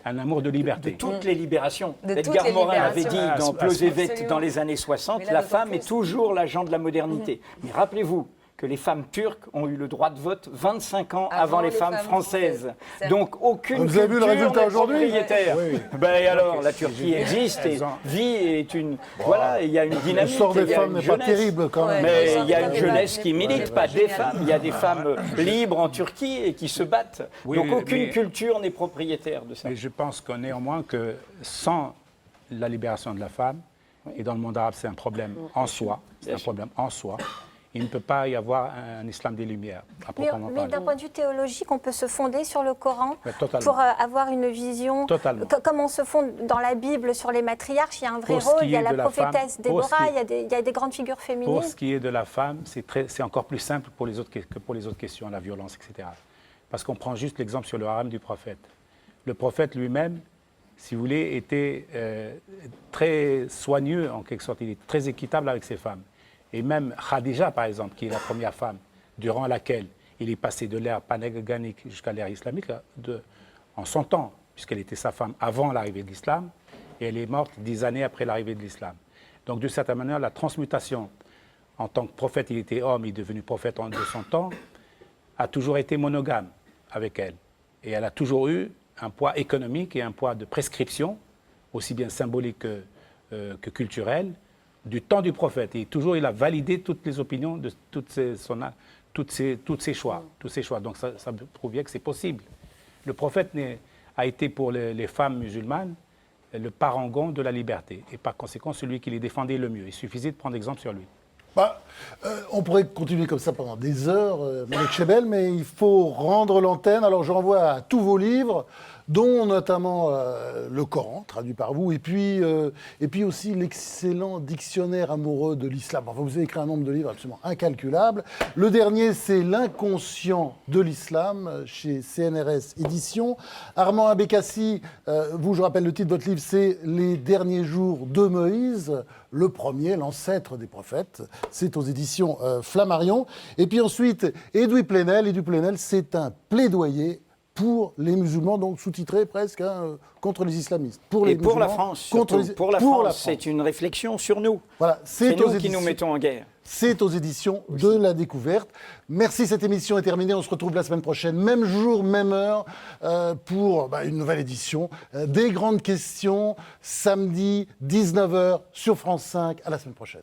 Speaker 4: un amour de liberté.
Speaker 2: De toutes les libérations.
Speaker 7: De toutes
Speaker 2: Edgar
Speaker 7: les
Speaker 2: Morin avait
Speaker 7: libérations.
Speaker 2: dit dans Pleuzevet dans les années 60,
Speaker 7: Mais là,
Speaker 2: la
Speaker 7: d'autant
Speaker 2: femme
Speaker 7: plus.
Speaker 2: est toujours l'agent de la modernité. Mais rappelez-vous que les femmes turques ont eu le droit de vote 25 ans avant les femmes françaises.
Speaker 7: C'est
Speaker 2: Donc aucune
Speaker 1: Vous avez vu le
Speaker 2: culture
Speaker 1: résultat
Speaker 2: n'est
Speaker 1: aujourd'hui?
Speaker 2: propriétaire.
Speaker 1: Oui.
Speaker 2: Ben et alors, la Turquie existe et vit est une... Voilà, il y a une
Speaker 1: Le
Speaker 2: dynamique.
Speaker 1: sort
Speaker 2: il
Speaker 1: des
Speaker 2: y a
Speaker 1: femmes
Speaker 2: une
Speaker 1: n'est pas
Speaker 2: jeunesse.
Speaker 1: terrible quand même.
Speaker 2: Mais il y a une
Speaker 7: Ouais,
Speaker 2: jeunesse
Speaker 7: ouais,
Speaker 2: qui milite,
Speaker 7: ouais,
Speaker 2: pas
Speaker 7: ouais,
Speaker 2: des
Speaker 7: génial.
Speaker 2: femmes. Il y a des femmes libres en Turquie et qui se battent.
Speaker 4: Oui,
Speaker 2: Donc aucune
Speaker 4: mais-
Speaker 2: culture n'est propriétaire de ça.
Speaker 4: Mais je pense que néanmoins que sans la libération de la femme, et dans le monde arabe c'est un problème en soi, il ne peut pas y avoir un islam des Lumières, à proprement
Speaker 5: Mais
Speaker 4: parler.
Speaker 5: d'un point de vue théologique, on peut se fonder sur le Coran
Speaker 4: Mais totalement.
Speaker 5: pour avoir une vision.
Speaker 4: Totalement.
Speaker 5: Comme on se fonde dans la Bible sur les matriarches, il y a un vrai
Speaker 4: Pour ce
Speaker 5: rôle,
Speaker 4: qui
Speaker 5: il y a
Speaker 4: est
Speaker 5: la
Speaker 4: de la
Speaker 5: prophétesse
Speaker 4: femme, pour ce
Speaker 5: Déborah,
Speaker 4: qui-
Speaker 5: il y a des grandes figures féminines.
Speaker 4: Pour ce qui est de la femme, c'est encore plus simple pour les autres que pour les autres questions, la violence, etc. Parce qu'on prend juste l'exemple sur le harem du prophète. Le prophète lui-même, si vous voulez, était très soigneux en quelque sorte, il est très équitable avec ses femmes. Et même Khadija, par exemple, qui est la première femme durant laquelle il est passé de l'ère panéganique jusqu'à l'ère islamique en son temps, puisqu'elle était sa femme avant l'arrivée de l'islam, et elle est morte 10 années après l'arrivée de l'islam. Donc, de certaine manière, la transmutation, en tant que prophète, il était homme, il est devenu prophète de son temps, a toujours été monogame avec elle. Et elle a toujours eu un poids économique et un poids de prescription, aussi bien symbolique que culturel, du temps du prophète. Et toujours, il a validé toutes les opinions, de tous ses choix. Donc, ça prouve bien que c'est possible. Le prophète a été pour les femmes musulmanes le parangon de la liberté. Et par conséquent, celui qui les défendait le mieux. Il suffisait de prendre exemple sur lui.
Speaker 1: On pourrait continuer comme ça pendant des heures, Malek Chebel, mais il faut rendre l'antenne. Alors je renvoie à tous vos livres, dont notamment le Coran, traduit par vous, et puis aussi l'excellent dictionnaire amoureux de l'islam. Enfin, vous avez écrit un nombre de livres absolument incalculable. Le dernier, c'est L'inconscient de l'islam, chez CNRS Éditions. Armand Abécassi, vous, je rappelle le titre de votre livre, c'est Les derniers jours de Moïse, le premier, l'ancêtre des prophètes. C'est aux éditions Flammarion. Et puis ensuite, Edoui Plenel. Edoui Plenel, c'est un plaidoyer pour les musulmans, donc sous-titré presque, contre les islamistes.
Speaker 2: Pour la France, pour la France, c'est une réflexion sur nous.
Speaker 1: Voilà,
Speaker 2: c'est nous qui nous mettons en guerre.
Speaker 1: C'est aux éditions de La Découverte. Merci, cette émission est terminée. On se retrouve la semaine prochaine, même jour, même heure, pour une nouvelle édition des grandes questions, samedi 19h sur France 5. À la semaine prochaine.